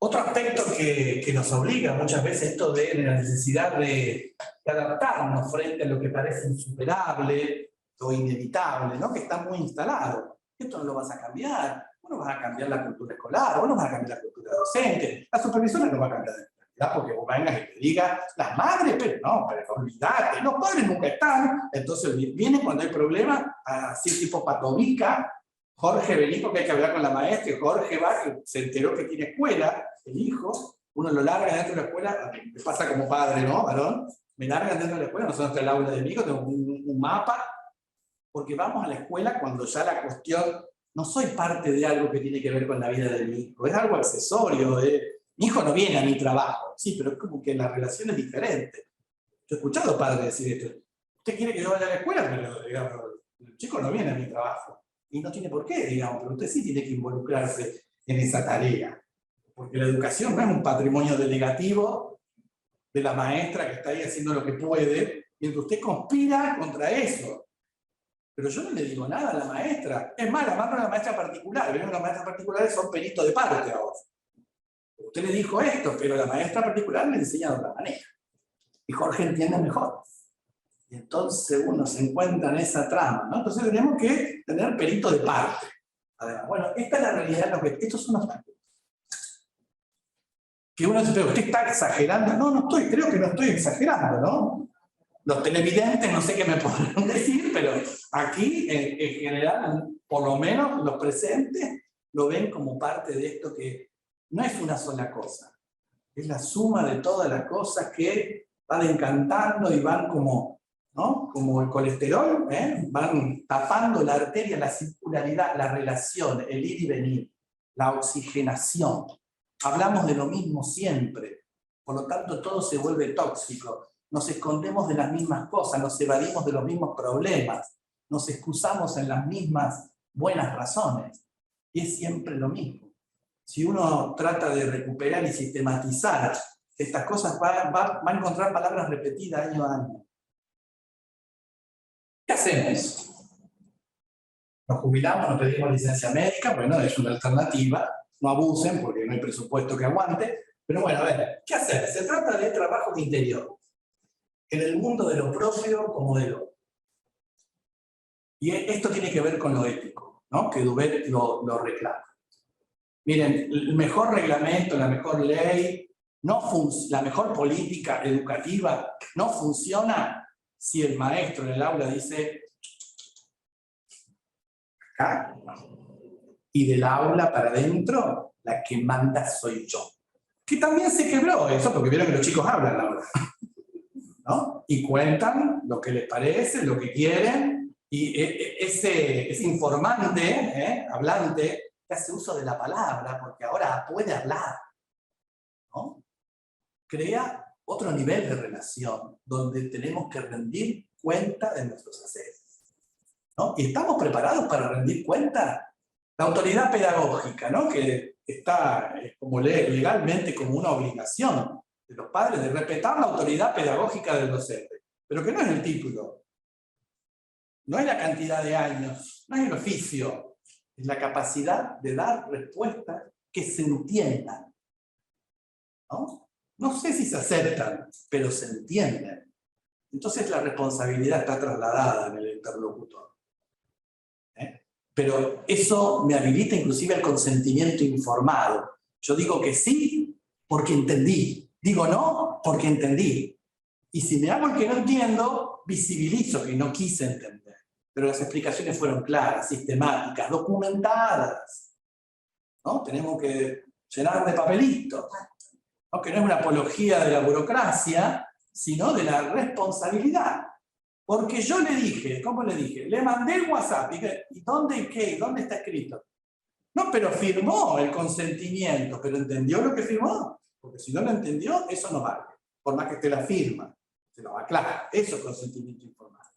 Otro aspecto que nos obliga muchas veces esto de la necesidad de adaptarnos frente a lo que parece insuperable o inevitable, ¿no? Que está muy instalado. Esto no lo vas a cambiar. Vos no vas a cambiar la cultura escolar, vos no vas a cambiar la cultura docente. La supervisora no va a cambiar de realidad porque vos vengas y te digas, las madres, pero no, olvídate, los padres nunca están. Entonces vienen cuando hay problemas, así tipo patomica. Jorge, vení porque hay que hablar con la maestra, y Jorge va, que se enteró que tiene escuela, el hijo, uno lo larga dentro de la escuela, me pasa como padre, ¿no, varón? Me largan dentro de la escuela, nosotros en el aula de mi hijo tengo un mapa, porque vamos a la escuela cuando ya la cuestión, no soy parte de algo que tiene que ver con la vida de mi hijo, es algo accesorio, mi hijo no viene a mi trabajo, sí, pero es como que la relación es diferente. Yo he escuchado padres decir esto, usted quiere que yo vaya a la escuela, pero digamos, el chico no viene a mi trabajo. Y no tiene por qué, digamos, pero usted sí tiene que involucrarse en esa tarea. Porque la educación no es un patrimonio delegativo de la maestra que está ahí haciendo lo que puede, mientras usted conspira contra eso. Pero yo no le digo nada a la maestra. Es más, la mando a la maestra particular. Las maestras particulares son peritos de parte ahora. Usted le dijo esto, pero la maestra particular le enseña de otra manera. Y Jorge entiende mejor. Y entonces uno se encuentra en esa trama, ¿no? Entonces tenemos que tener perito de parte. Además, bueno, esta es la realidad, estos son los factores. Que uno dice, pero usted está exagerando. No, creo que no estoy exagerando, ¿no? Los televidentes no sé qué me podrán decir, pero aquí, en general, por lo menos los presentes lo ven como parte de esto que no es una sola cosa. Es la suma de todas las cosas que van encantando y van como, ¿no? Como el colesterol, van tapando la arteria, la circularidad, la relación, el ir y venir, la oxigenación. Hablamos de lo mismo siempre, por lo tanto todo se vuelve tóxico. Nos escondemos de las mismas cosas, nos evadimos de los mismos problemas, nos excusamos en las mismas buenas razones, y es siempre lo mismo. Si uno trata de recuperar y sistematizar estas cosas, va a encontrar palabras repetidas año a año. ¿Qué hacemos? Nos jubilamos, nos pedimos licencia médica, bueno, es una alternativa, no abusen porque no hay presupuesto que aguante, pero bueno, a ver, ¿qué hacer? Se trata de trabajo de interior, en el mundo de lo propio como de lo otro. Y esto tiene que ver con lo ético, ¿no? Que Dubet lo reclama. Miren, el mejor reglamento, la mejor ley, la mejor política educativa no funciona si el maestro en el aula dice acá, y del aula para adentro, la que manda soy yo. Que también se quebró eso, porque vieron que los chicos hablan ahora, ¿no? Y cuentan lo que les parece, lo que quieren, y ese informante, hablante, que hace uso de la palabra, porque ahora puede hablar, ¿no? Crea otro nivel de relación, donde tenemos que rendir cuenta de nuestros haceres, ¿no? ¿Y estamos preparados para rendir cuenta? La autoridad pedagógica, ¿no? Que está como legalmente como una obligación de los padres de respetar la autoridad pedagógica del docente, pero que no es el título, no es la cantidad de años, no es el oficio, es la capacidad de dar respuestas que se entiendan, ¿no? No sé si se aceptan, pero se entienden. entonces la responsabilidad está trasladada en el interlocutor. Pero eso me habilita inclusive al consentimiento informado. Yo digo que sí porque entendí, digo no porque entendí. Y si me hago el que no entiendo, visibilizo que no quise entender. Pero las explicaciones fueron claras, sistemáticas, documentadas, ¿no? Tenemos que llenar de papelitos, ¿no? Que no es una apología de la burocracia, sino de la responsabilidad. Porque yo le dije, ¿cómo le dije? Le mandé el WhatsApp, ¿y dónde qué? ¿Dónde está escrito? No, pero firmó el consentimiento, pero ¿entendió lo que firmó? Porque si no lo entendió, eso no vale. Por más que esté la firma, se lo aclara. Eso es consentimiento informado.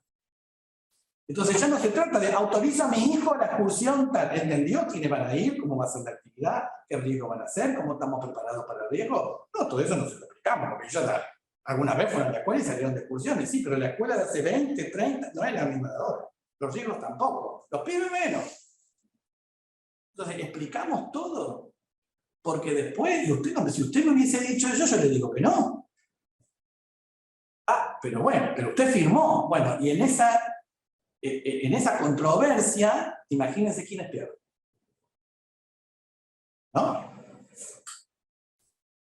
Entonces ya no se trata de autoriza a mi hijo a la excursión, ¿entendió quiénes van a ir? ¿Cómo va a ser la actividad? ¿Qué riesgo van a hacer? ¿Cómo estamos preparados para el riesgo? No, todo eso no se lo explicamos, porque yo alguna vez fueron a la escuela y salieron de excursiones, sí, pero la escuela de hace 20, 30, no es la misma de ahora. Los riesgos tampoco, los pibes menos. Entonces, explicamos todo, porque después, si usted me hubiese dicho eso, yo le digo que no. Ah, pero bueno, pero usted firmó. Bueno, y en esa controversia, imagínense quiénes pierden. ¿No?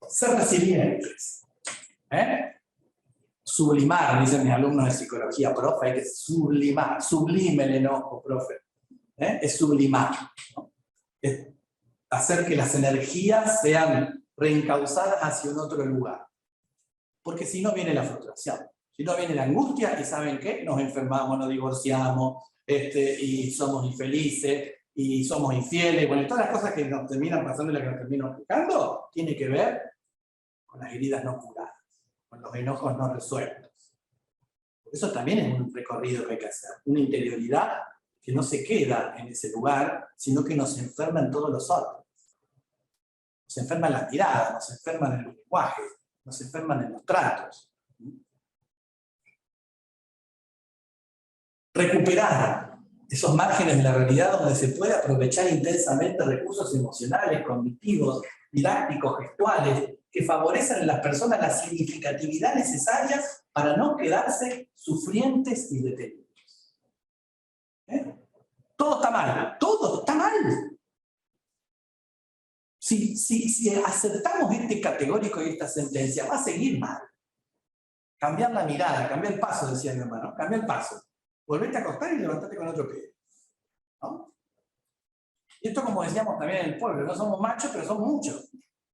Ser resilientes. Sublimar, dicen mis alumnos de psicología, profe, hay que sublimar, sublime el enojo, profe. Es sublimar, ¿no? Es hacer que las energías sean reencauzadas hacia un otro lugar. Porque si no viene la frustración, si no viene la angustia, y ¿saben qué? Nos enfermamos, nos divorciamos, y somos infelices, y somos infieles. Bueno, todas las cosas que nos terminan pasando y las que nos terminan explicando, tiene que ver con las heridas no curadas, con los enojos no resueltos. Eso también es un recorrido que hay que hacer, una interioridad que no se queda en ese lugar, sino que nos enferma en todos los órganos. Nos enferma en las miradas, nos enferman en los lenguajes, nos enferman en los tratos. Recuperar esos márgenes de la realidad donde se puede aprovechar intensamente recursos emocionales, cognitivos, didácticos, gestuales, que favorecen en las personas la significatividad necesaria para no quedarse sufrientes y detenidos. Todo está mal, todo está mal. Si aceptamos este categórico y esta sentencia, va a seguir mal. Cambiar la mirada, cambiar el paso, decía mi hermano, cambiar el paso. Volvete a acostar y levantate con otro pie. ¿No? Y esto, como decíamos también en el pueblo, no somos machos, pero somos muchos.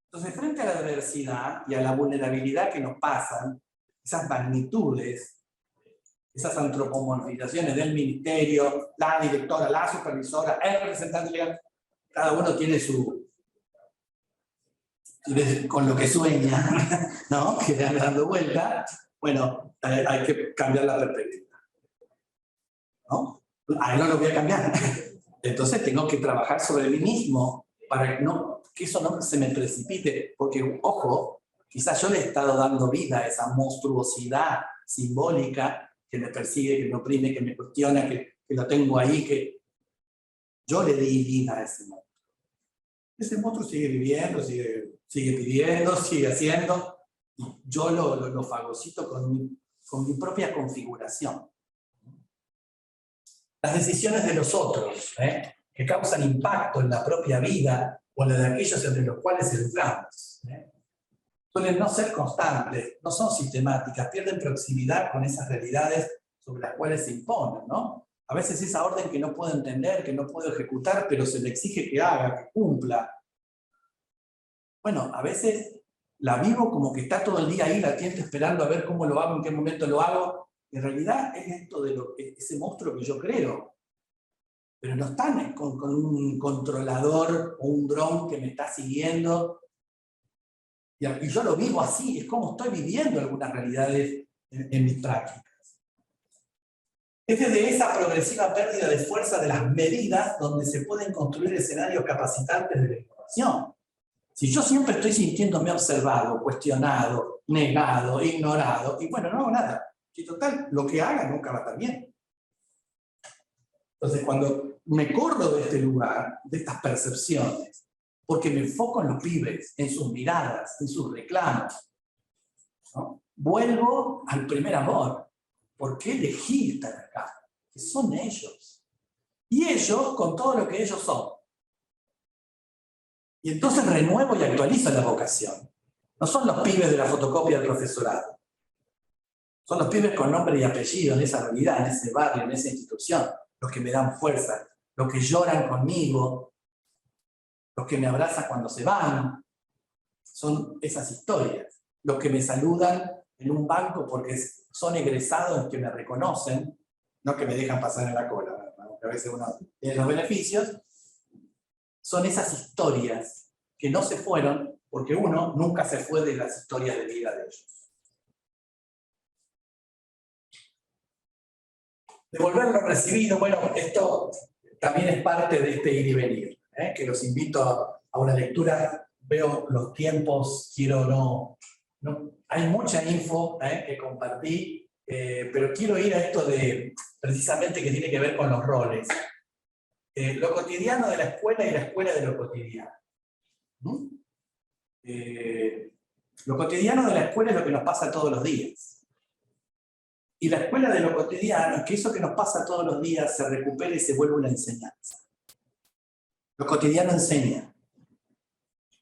Entonces, frente a la adversidad y a la vulnerabilidad que nos pasan, esas magnitudes, esas antropomorfizaciones del ministerio, la directora, la supervisora, el representante legal, cada uno tiene con lo que sueña, ¿no? Que le anda dando vuelta. Bueno, hay que cambiar la perspectiva, ¿no? Ahí no lo voy a cambiar. Entonces tengo que trabajar sobre mí mismo para que eso no se me precipite, porque, ojo, quizás yo le he estado dando vida a esa monstruosidad simbólica que me persigue, que me oprime, que me cuestiona, que lo tengo ahí, que yo le di vida a ese monstruo. Ese monstruo sigue viviendo, sigue pidiendo, sigue haciendo, y yo lo fagocito con mi propia configuración. Las decisiones de los otros, que causan impacto en la propia vida o la de aquellos entre los cuales educamos, suelen no ser constantes, no son sistemáticas, pierden proximidad con esas realidades sobre las cuales se imponen, ¿no? A veces esa orden que no puedo entender, que no puedo ejecutar, pero se le exige que haga, que cumpla. Bueno, a veces la vivo como que está todo el día ahí, latente, esperando a ver cómo lo hago, en qué momento lo hago. En realidad es esto de ese monstruo que yo creo. Pero no están con un controlador o un dron que me está siguiendo. Y yo lo vivo así, es como estoy viviendo algunas realidades en mis prácticas. Es desde esa progresiva pérdida de fuerza de las medidas donde se pueden construir escenarios capacitantes de la innovación. Si yo siempre estoy sintiéndome observado, cuestionado, negado, ignorado, y bueno, no hago nada. Y total, lo que haga nunca va a estar bien. Entonces, cuando me corro de este lugar, de estas percepciones, porque me enfoco en los pibes, en sus miradas, en sus reclamos, ¿no? Vuelvo al primer amor. ¿Por qué elegí estar acá? Que son ellos. Y ellos con todo lo que ellos son. Y entonces renuevo y actualizo la vocación. No son los pibes de la fotocopia del profesorado. Son los pibes con nombre y apellido en esa realidad, en ese barrio, en esa institución, los que me dan fuerza, los que lloran conmigo, los que me abrazan cuando se van. Son esas historias. Los que me saludan en un banco porque son egresados que me reconocen, no que me dejan pasar en la cola, aunque a veces uno tiene los beneficios. Son esas historias que no se fueron porque uno nunca se fue de las historias de vida de ellos. Devolver lo recibido, bueno, esto también es parte de este ir y venir, que los invito a una lectura. Veo los tiempos, quiero no hay mucha info que compartí, pero quiero ir a esto de, precisamente, que tiene que ver con los roles. Lo cotidiano de la escuela y la escuela de lo cotidiano. Lo cotidiano de la escuela es lo que nos pasa todos los días. Y la escuela de lo cotidiano es que eso que nos pasa todos los días se recupere y se vuelve una enseñanza. Lo cotidiano enseña,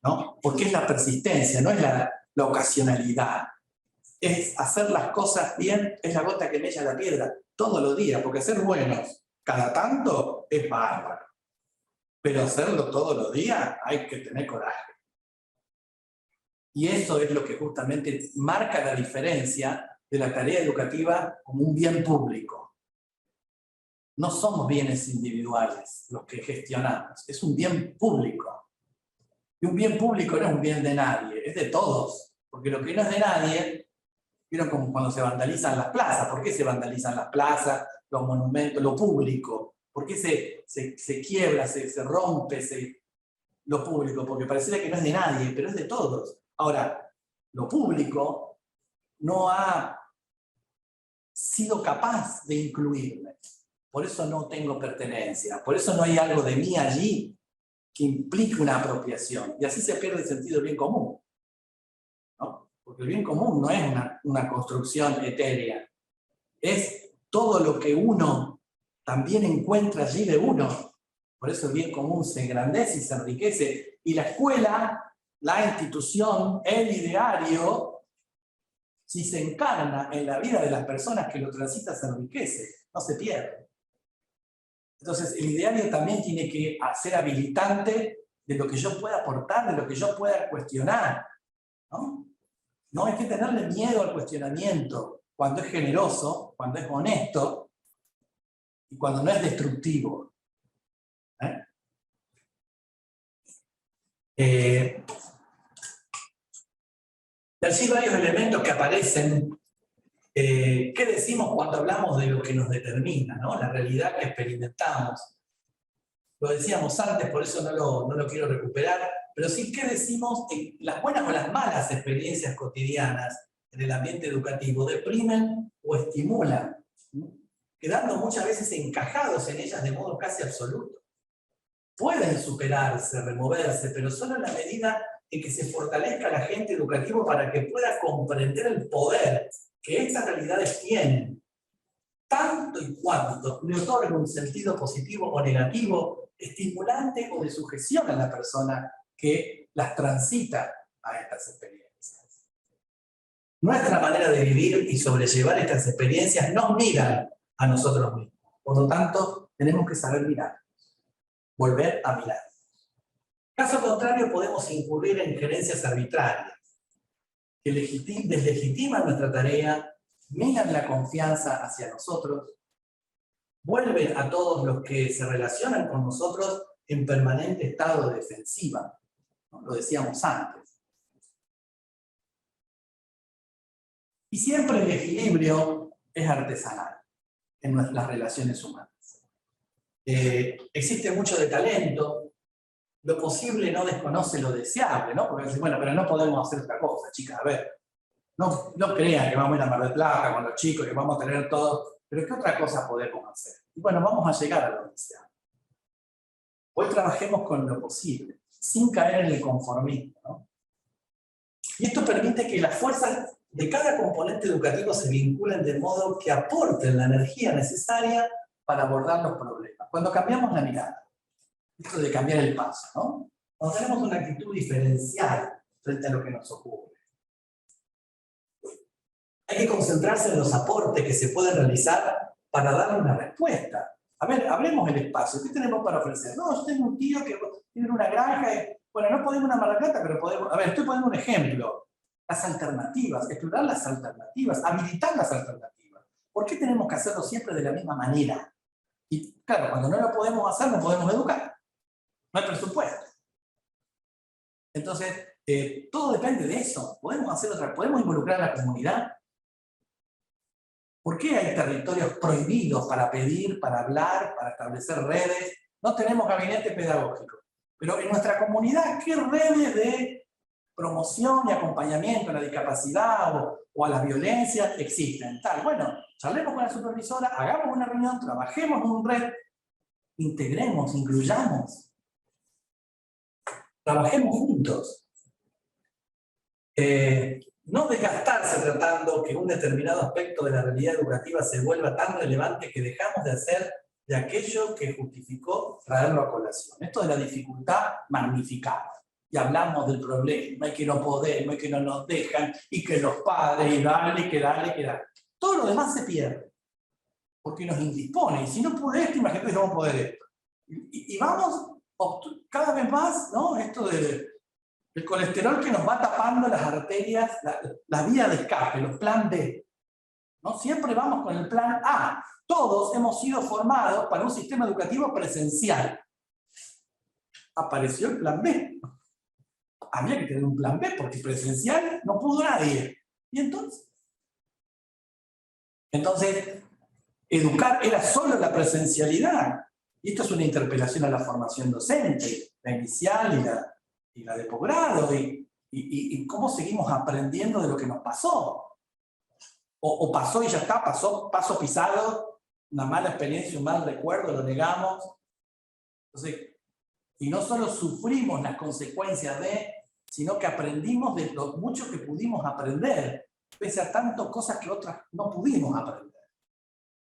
¿no? Porque es la persistencia, no es la ocasionalidad. Es hacer las cosas bien, es la gota que mella la piedra, todos los días, porque ser buenos cada tanto es bárbaro. Pero hacerlo todos los días hay que tener coraje. Y eso es lo que justamente marca la diferencia de la tarea educativa como un bien público. No somos bienes individuales los que gestionamos, es un bien público. Y un bien público no es un bien de nadie, es de todos. Porque lo que no es de nadie, vieron como cuando se vandalizan las plazas. ¿Por qué se vandalizan las plazas, los monumentos, lo público? ¿Por qué se quiebra, se rompe lo público? Porque pareciera que no es de nadie, pero es de todos. Ahora, lo público no ha sido capaz de incluirme. Por eso no tengo pertenencia. Por eso no hay algo de mí allí que implique una apropiación. Y así se pierde el sentido del bien común, ¿no? Porque el bien común no es una construcción etérea. Es todo lo que uno también encuentra allí de uno. Por eso el bien común se engrandece y se enriquece. Y la escuela, la institución, el ideario, si se encarna en la vida de las personas que lo transitan, se enriquece, no se pierde. Entonces, el ideario también tiene que ser habilitante de lo que yo pueda aportar, de lo que yo pueda cuestionar, ¿no? No hay que tenerle miedo al cuestionamiento cuando es generoso, cuando es honesto y cuando no es destructivo. De allí varios elementos que aparecen. ¿Qué decimos cuando hablamos de lo que nos determina, ¿no? La realidad que experimentamos? Lo decíamos antes, por eso no lo quiero recuperar, pero sí, ¿qué decimos? Las buenas o las malas experiencias cotidianas en el ambiente educativo deprimen o estimulan, ¿no? Quedando muchas veces encajados en ellas de modo casi absoluto. Pueden superarse, removerse, pero solo en la medida en que se fortalezca el agente educativo para que pueda comprender el poder que estas realidades tienen, tanto y cuanto le otorga un sentido positivo o negativo, estimulante o de sujeción a la persona que las transita a estas experiencias. Nuestra manera de vivir y sobrellevar estas experiencias nos miran a nosotros mismos. Por lo tanto, tenemos que saber mirar, volver a mirar. Caso contrario, podemos incurrir en injerencias arbitrarias que deslegitiman nuestra tarea, minan la confianza hacia nosotros, vuelven a todos los que se relacionan con nosotros en permanente estado de defensiva, ¿no? Lo decíamos antes. Y siempre el equilibrio es artesanal en nuestras relaciones humanas. Existe mucho de talento. Lo posible no desconoce lo deseable, ¿no? Porque dicen, bueno, pero no podemos hacer otra cosa, chicas, a ver. No crean que vamos a ir a Mar del Plata con los chicos, que vamos a tener todo. Pero ¿qué otra cosa podemos hacer? Y bueno, vamos a llegar a lo deseable. Hoy trabajemos con lo posible, sin caer en el conformismo, ¿no? Y esto permite que las fuerzas de cada componente educativo se vinculen de modo que aporten la energía necesaria para abordar los problemas. Cuando cambiamos la mirada, esto de cambiar el paso, ¿no? Cuando tenemos una actitud diferencial frente a lo que nos ocurre. Hay que concentrarse en los aportes que se pueden realizar para darle una respuesta. A ver, hablemos del espacio. ¿Qué tenemos para ofrecer? No, yo tengo un tío que tiene una granja. Bueno, no podemos una Mar del Plata, pero podemos... A ver, estoy poniendo un ejemplo. Las alternativas, explorar las alternativas, habilitar las alternativas. ¿Por qué tenemos que hacerlo siempre de la misma manera? Y claro, cuando no lo podemos hacer, no podemos educar. No hay presupuesto. Entonces, todo depende de eso. ¿Podemos involucrar a la comunidad? ¿Por qué hay territorios prohibidos para pedir, para hablar, para establecer redes? No tenemos gabinete pedagógico. Pero en nuestra comunidad, ¿qué redes de promoción y acompañamiento a la discapacidad o a la violencia existen? Bueno, charlemos con la supervisora, hagamos una reunión, trabajemos en un red, integremos, incluyamos. Trabajemos juntos. No desgastarse tratando que un determinado aspecto de la realidad educativa se vuelva tan relevante que dejamos de hacer de aquello que justificó traerlo a colación. Esto de la dificultad magnificada. Y hablamos del problema, y que no podemos, y que no nos dejan, y que los padres, y dale, que dale, que dale. Todo lo demás se pierde. Porque nos indispone. Y si no pude esto, imagínate que no vamos a poder esto. Y vamos cada vez más, ¿no? Esto del colesterol que nos va tapando las arterias, la vía de escape, los plan B. ¿No? Siempre vamos con el plan A. Todos hemos sido formados para un sistema educativo presencial. Apareció el plan B. Había que tener un plan B, porque presencial no pudo nadie. ¿Y entonces? Entonces, educar era solo la presencialidad. Y esto es una interpelación a la formación docente, la inicial y la de posgrado, y cómo seguimos aprendiendo de lo que nos pasó. O pasó y ya está, pasó, paso pisado, una mala experiencia, un mal recuerdo, lo negamos. Entonces, y no solo sufrimos las consecuencias sino que aprendimos de lo mucho que pudimos aprender, pese a tantas cosas que otras no pudimos aprender.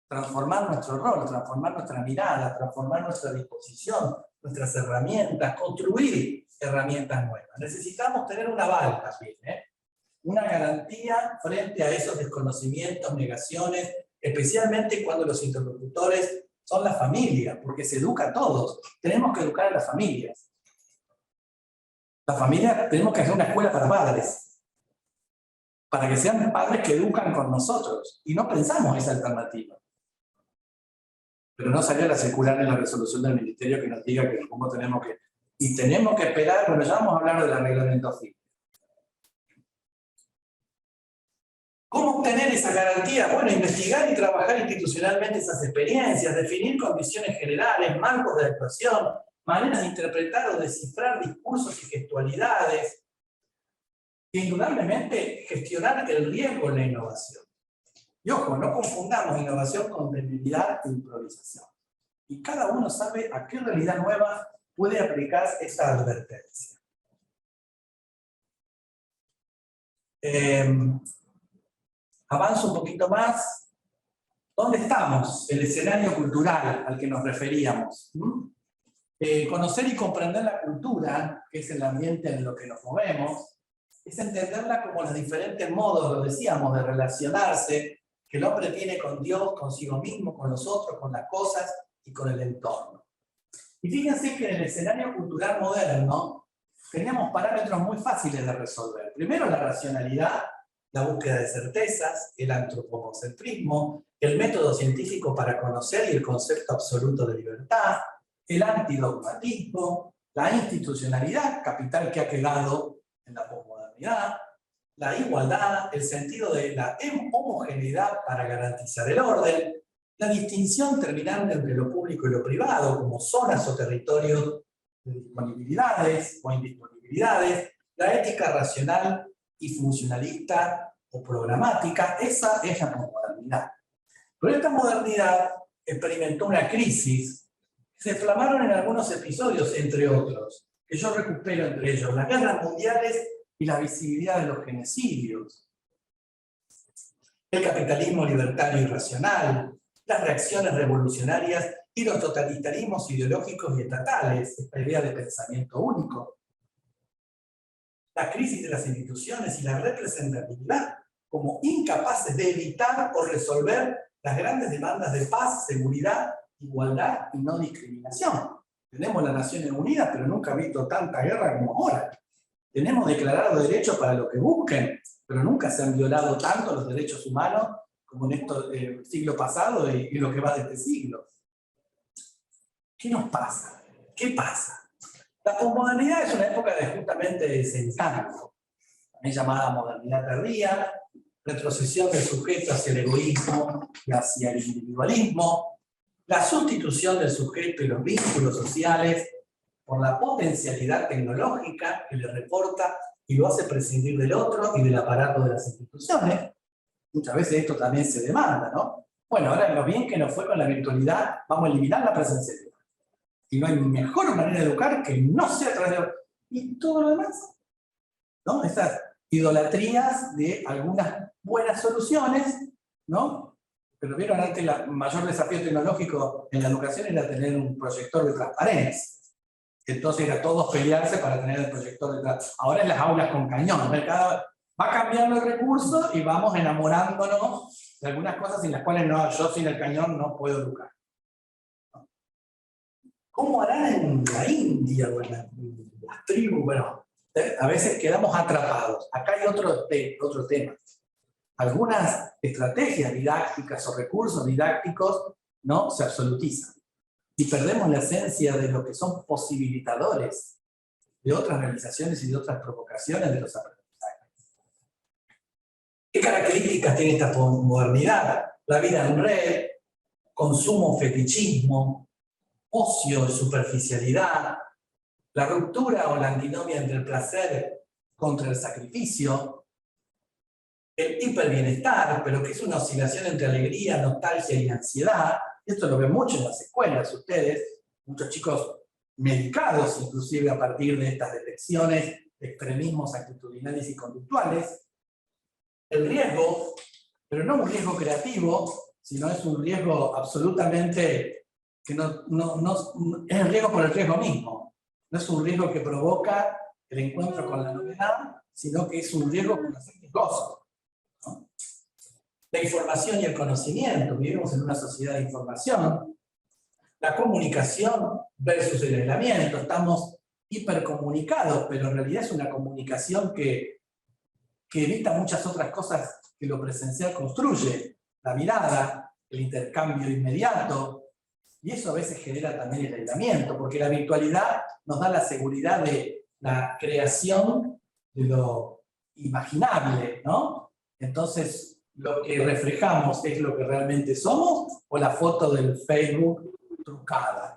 Transformar nuestro rol, transformar nuestra mirada, transformar nuestra disposición, nuestras herramientas, construir herramientas nuevas. Necesitamos tener un aval también, una garantía frente a esos desconocimientos, negaciones, especialmente cuando los interlocutores son la familia, porque se educa a todos. Tenemos que educar a las familias. La familia, tenemos que hacer una escuela para padres, para que sean padres que educan con nosotros, y no pensamos esa alternativa. Pero no salió la circular en la resolución del ministerio que nos diga que cómo tenemos que... Y tenemos que esperar, bueno, ya vamos a hablar de la reglamento FIP. ¿Cómo obtener esa garantía? Bueno, investigar y trabajar institucionalmente esas experiencias, definir condiciones generales, marcos de actuación, maneras de interpretar o descifrar discursos y gestualidades. E indudablemente gestionar el riesgo en la innovación. Y ojo, no confundamos innovación con debilidad e improvisación. Y cada uno sabe a qué realidad nueva puede aplicar esta advertencia. Avanzo un poquito más. ¿Dónde estamos? El escenario cultural al que nos referíamos. Conocer y comprender la cultura, que es el ambiente en lo que nos movemos, es entenderla como los diferentes modos, lo decíamos, de relacionarse que el hombre tiene con Dios, consigo mismo, con los otros, con las cosas y con el entorno. Y fíjense que en el escenario cultural moderno tenemos parámetros muy fáciles de resolver. Primero, la racionalidad, la búsqueda de certezas, el antropocentrismo, el método científico para conocer y el concepto absoluto de libertad, el antidogmatismo, la institucionalidad, capital que ha quedado en la posmodernidad, la igualdad, el sentido de la homogeneidad para garantizar el orden, la distinción terminante entre lo público y lo privado como zonas o territorios de disponibilidades o indisponibilidades, la ética racional y funcionalista o programática. Esa es la posmodernidad. Pero esta modernidad experimentó una crisis. Se inflamaron en algunos episodios, entre otros, que yo recupero entre ellos, las guerras mundiales y la visibilidad de los genocidios. el capitalismo libertario y racional, las reacciones revolucionarias y los totalitarismos ideológicos y estatales, esta idea de pensamiento único, la crisis de las instituciones y la representatividad como incapaces de evitar o resolver las grandes demandas de paz, seguridad, igualdad y no discriminación. Tenemos las Naciones Unidas, pero nunca he visto tanta guerra como ahora. Tenemos declarados derechos para lo que busquen, pero nunca se han violado tanto los derechos humanos como en el siglo pasado y lo que va de este siglo. ¿Qué nos pasa? ¿Qué pasa? La posmodernidad es una época de justamente desencanto, también llamada modernidad tardía, retrocesión del sujeto hacia el egoísmo y hacia el individualismo, la sustitución del sujeto y los vínculos sociales por la potencialidad tecnológica que le reporta y lo hace prescindir del otro y del aparato de las instituciones. Muchas veces esto también se demanda, ¿no? Bueno, ahora lo bien que nos fue con la virtualidad, vamos a eliminar la presencialidad. Y no hay mejor manera de educar que no sea a través de... Y todo lo demás, ¿no? Estas idolatrías de algunas buenas soluciones, ¿no? Pero vieron antes, el mayor desafío tecnológico en la educación era tener un proyector de transparencia. Entonces era todos pelearse para tener el proyector de transparencia. Ahora en las aulas con cañón, va cambiando el recurso y vamos enamorándonos de algunas cosas sin las cuales no, yo sin el cañón no puedo educar. ¿Cómo harán en la India o en las tribus? Bueno, a veces quedamos atrapados. Acá hay otro tema. Algunas estrategias didácticas o recursos didácticos, ¿no?, se absolutizan. Y perdemos la esencia de lo que son posibilitadores de otras realizaciones y de otras provocaciones de los aprendizajes. ¿Qué características tiene esta modernidad? La vida en red, consumo, fetichismo, ocio y superficialidad, la ruptura o la antinomia entre el placer contra el sacrificio, el hiperbienestar, pero que es una oscilación entre alegría, nostalgia y ansiedad. Esto lo ven mucho en las escuelas ustedes, muchos chicos medicados inclusive a partir de estas detecciones de extremismos actitudinales y conductuales. El riesgo, pero no un riesgo creativo, sino es un riesgo absolutamente que no es el riesgo por el riesgo mismo. No es un riesgo que provoca el encuentro con la novedad, sino que es un riesgo por hacer cosas, ¿no? La información y el conocimiento, vivimos en una sociedad de información. La comunicación versus el aislamiento, estamos hipercomunicados, pero en realidad es una comunicación que evita muchas otras cosas que lo presencial construye. La mirada, el intercambio inmediato, y eso a veces genera también el aislamiento, porque la virtualidad nos da la seguridad de la creación de lo imaginable, ¿no? Entonces, lo que reflejamos es lo que realmente somos, o la foto del Facebook trucada.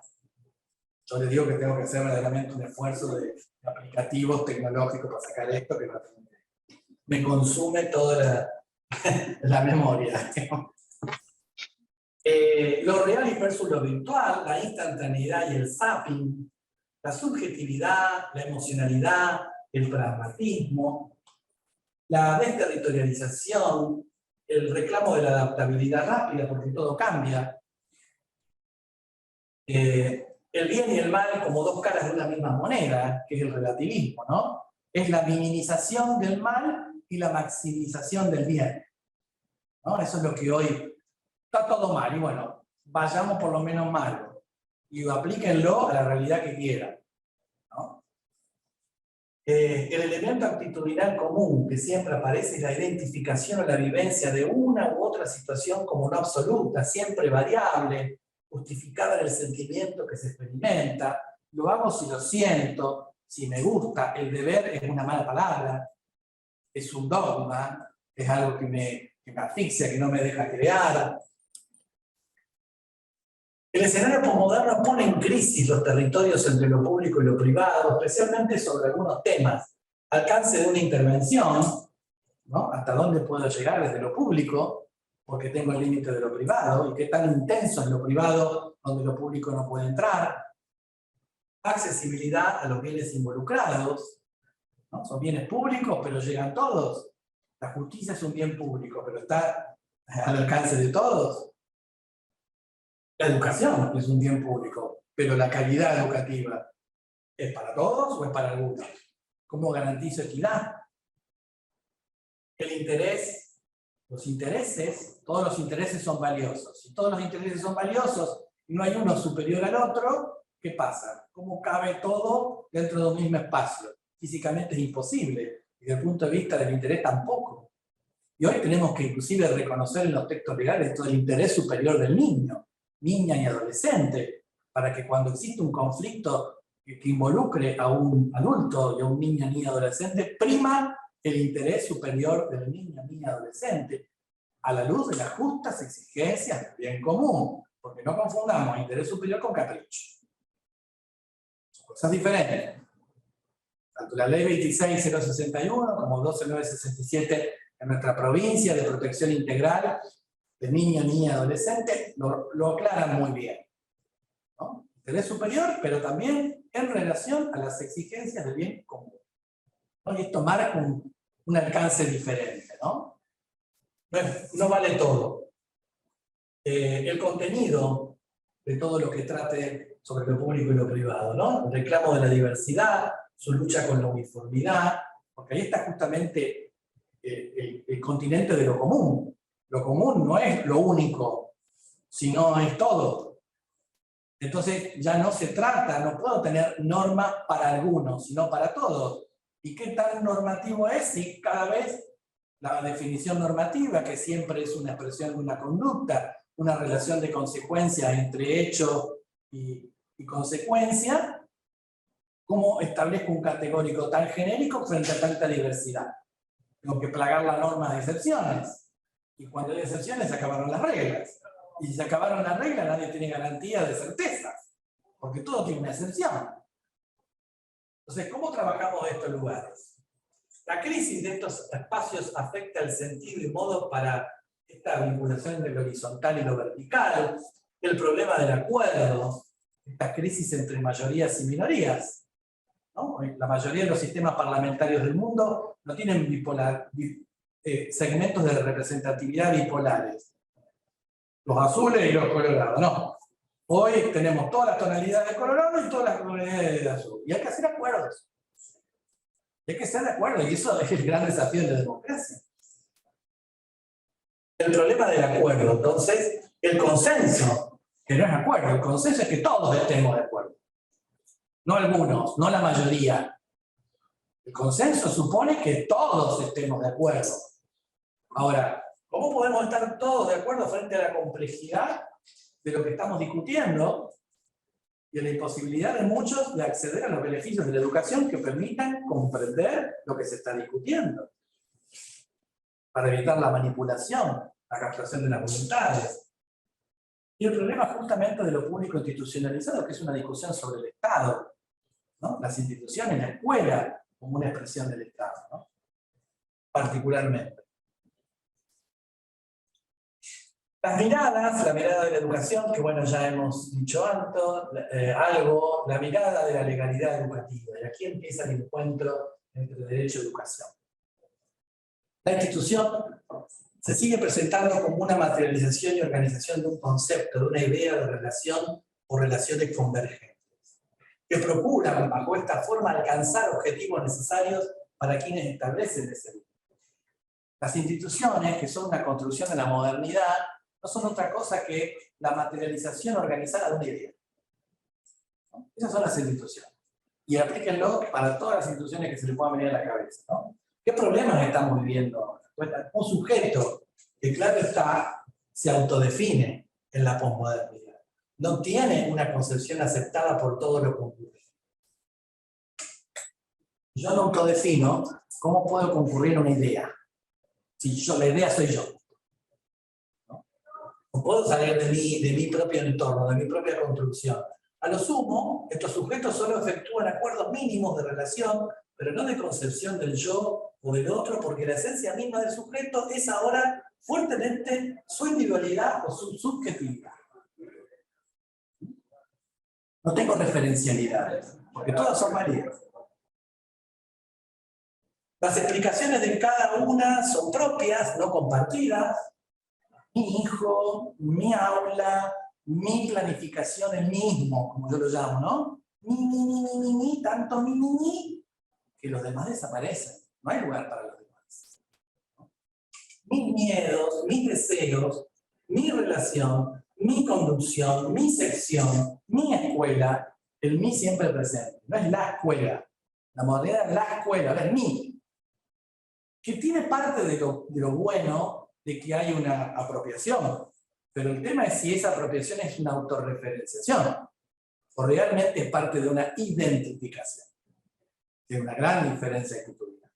Yo les digo que tengo que hacer verdaderamente un esfuerzo de aplicativos tecnológicos para sacar esto, que me consume toda la memoria. Lo real versus lo virtual, la instantaneidad y el zapping, la subjetividad, la emocionalidad, el pragmatismo, la desterritorialización, el reclamo de la adaptabilidad rápida, porque todo cambia, el bien y el mal como dos caras de una misma moneda, que es el relativismo, ¿no? Es la minimización del mal y la maximización del bien, ¿no? Eso es lo que hoy está todo mal, y bueno, vayamos por lo menos malo, y aplíquenlo a la realidad que quieran, ¿no? El elemento actitudinal común que siempre aparece es la identificación o la vivencia de una u otra situación como no absoluta, siempre variable, justificada en el sentimiento que se experimenta. Lo hago si lo siento, si me gusta. El deber es una mala palabra, es un dogma, es algo que me asfixia, que no me deja crear. El escenario posmoderno pone en crisis los territorios entre lo público y lo privado, especialmente sobre algunos temas. Alcance de una intervención, ¿no? ¿Hasta dónde puedo llegar desde lo público? Porque tengo el límite de lo privado, y qué tan intenso es lo privado donde lo público no puede entrar. Accesibilidad a los bienes involucrados, ¿no? Son bienes públicos, pero llegan todos. La justicia es un bien público, pero está al alcance de todos. La educación es un bien público, pero la calidad educativa, ¿es para todos o es para algunos? ¿Cómo garantizo equidad? El interés, los intereses, todos los intereses son valiosos. Si todos los intereses son valiosos y no hay uno superior al otro, ¿qué pasa? ¿Cómo cabe todo dentro de un mismo espacio? Físicamente es imposible, y desde el punto de vista del interés tampoco. Y hoy tenemos que inclusive reconocer en los textos legales todo el interés superior del niño, niña y adolescente, para que cuando existe un conflicto que involucre a un adulto y a un niño, niña, adolescente, prima el interés superior del niño, niña, adolescente, a la luz de las justas exigencias del bien común, porque no confundamos interés superior con capricho. Son cosas diferentes. Tanto la ley 26.061 como 12.967 en nuestra provincia de protección integral de niño, niña, adolescente, lo aclaran muy bien, ¿no? Interés superior, pero también en relación a las exigencias del bien común, ¿no? Y esto marca un alcance diferente, ¿no? Bueno, no vale todo. El contenido de todo lo que trate sobre lo público y lo privado, ¿no? El reclamo de la diversidad, su lucha con la uniformidad, porque ahí está justamente el continente de lo común. Lo común no es lo único, sino es todo. Entonces ya no se trata, no puedo tener normas para algunos, sino para todos. ¿Y qué tan normativo es si cada vez la definición normativa, que siempre es una expresión de una conducta, una relación de consecuencia entre hecho y consecuencia, cómo establezco un categórico tan genérico frente a tanta diversidad? Tengo que plagar la norma de excepciones. Y cuando hay excepciones se acabaron las reglas. Y si se acabaron las reglas, nadie tiene garantía de certezas, porque todo tiene una excepción. Entonces, ¿cómo trabajamos en estos lugares? La crisis de estos espacios afecta el sentido y modo para esta vinculación entre lo horizontal y lo vertical, el problema del acuerdo, esta crisis entre mayorías y minorías, ¿no? La mayoría de los sistemas parlamentarios del mundo no tienen segmentos de representatividad bipolares. Los azules y los colorados, no. Hoy tenemos todas las tonalidades de colorado y todas las tonalidades de azul. Y hay que hacer acuerdos. Hay que estar de acuerdo, y eso es el gran desafío de la democracia. El problema del acuerdo, entonces, el consenso, que no es acuerdo, el consenso es que todos estemos de acuerdo. No algunos, no la mayoría. El consenso supone que todos estemos de acuerdo. Ahora, ¿cómo podemos estar todos de acuerdo frente a la complejidad de lo que estamos discutiendo y a la imposibilidad de muchos de acceder a los beneficios de la educación que permitan comprender lo que se está discutiendo? Para evitar la manipulación, la captación de las voluntades. Y el problema justamente de lo público institucionalizado, que es una discusión sobre el Estado, ¿no? Las instituciones, la escuela, como una expresión del Estado, ¿no? Particularmente. Las miradas, la mirada de la educación, que bueno, ya hemos dicho antes, la mirada de la legalidad educativa. Y aquí empieza el encuentro entre derecho y educación. La institución se sigue presentando como una materialización y organización de un concepto, de una idea de relación o relaciones convergentes, que procuran, bajo esta forma, alcanzar objetivos necesarios para quienes establecen ese vínculo. Las instituciones, que son una construcción de la modernidad, no son otra cosa que la materialización organizada de una idea. ¿No? Esas son las instituciones. Y aplíquenlo para todas las instituciones que se les puedan venir a la cabeza, ¿no? ¿Qué problemas estamos viviendo ahora? Pues un sujeto que, claro está, se autodefine en la posmodernidad. No tiene una concepción aceptada por todo lo que ocurre. Yo no autodefino, ¿cómo puedo concurrir a una idea? Si la idea soy yo. ¿No? No puedo salir de mi propio entorno, de mi propia construcción. A lo sumo, estos sujetos solo efectúan acuerdos mínimos de relación, pero no de concepción del yo o del otro, porque la esencia misma del sujeto es ahora fuertemente su individualidad o su subjetividad. No tengo referencialidades, porque todas son válidas. Las explicaciones de cada una son propias, no compartidas. mi hijo, mi aula, mi planificación, el mismo, como yo lo llamo, ¿no? Tanto mi, que los demás desaparecen. No hay lugar para los demás. Mis miedos, mis deseos, mi relación, mi conducción, mi sección, mi escuela, el mí siempre presente. No es la escuela. La modernidad es la escuela, ahora es mí. Que tiene parte de lo bueno de que hay una apropiación. Pero el tema es si esa apropiación es una autorreferenciación o realmente es parte de una identificación. Tiene una gran diferencia cultural.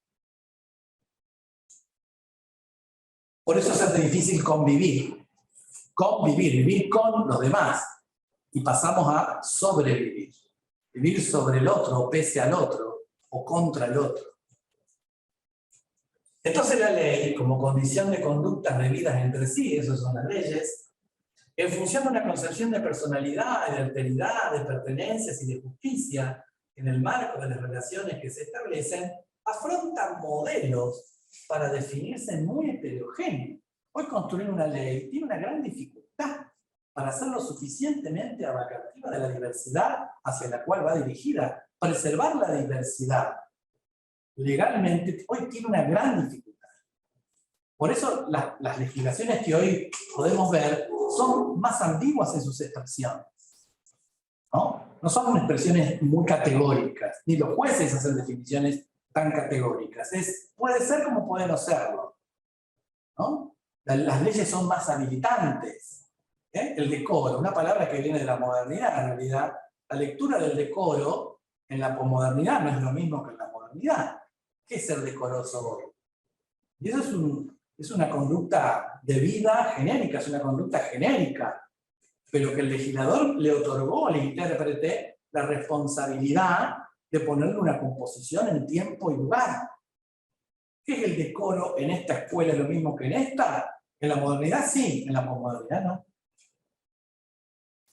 Por eso se hace difícil convivir. Vivir con los demás. Y pasamos a sobrevivir. Vivir sobre el otro, o pese al otro, o contra el otro. Entonces la ley, como condición de conductas debidas entre sí, esas son las leyes, en función de una concepción de personalidad, de alteridad, de pertenencias y de justicia, en el marco de las relaciones que se establecen, afrontan modelos para definirse muy heterogéneos. Hoy construir una ley tiene una gran dificultad para ser lo suficientemente abarcativa de la diversidad hacia la cual va dirigida. Preservar la diversidad legalmente hoy tiene una gran dificultad. Por eso las legislaciones que hoy podemos ver son más ambiguas en sus expresiones. No son expresiones muy categóricas, ni los jueces hacen definiciones tan categóricas. Puede ser como puede no serlo. ¿No? Las leyes son más habilitantes. El decoro, una palabra que viene de la modernidad en realidad. La lectura del decoro en la posmodernidad no es lo mismo que en la modernidad. ¿Qué es ser decoroso hoy? Y eso es una conducta de vida genérica, es una conducta genérica, pero que el legislador le otorgó al intérprete la responsabilidad de ponerle una composición en tiempo y lugar. ¿Qué es el decoro en esta escuela? ¿Es lo mismo que en esta? En la modernidad sí, en la posmodernidad no.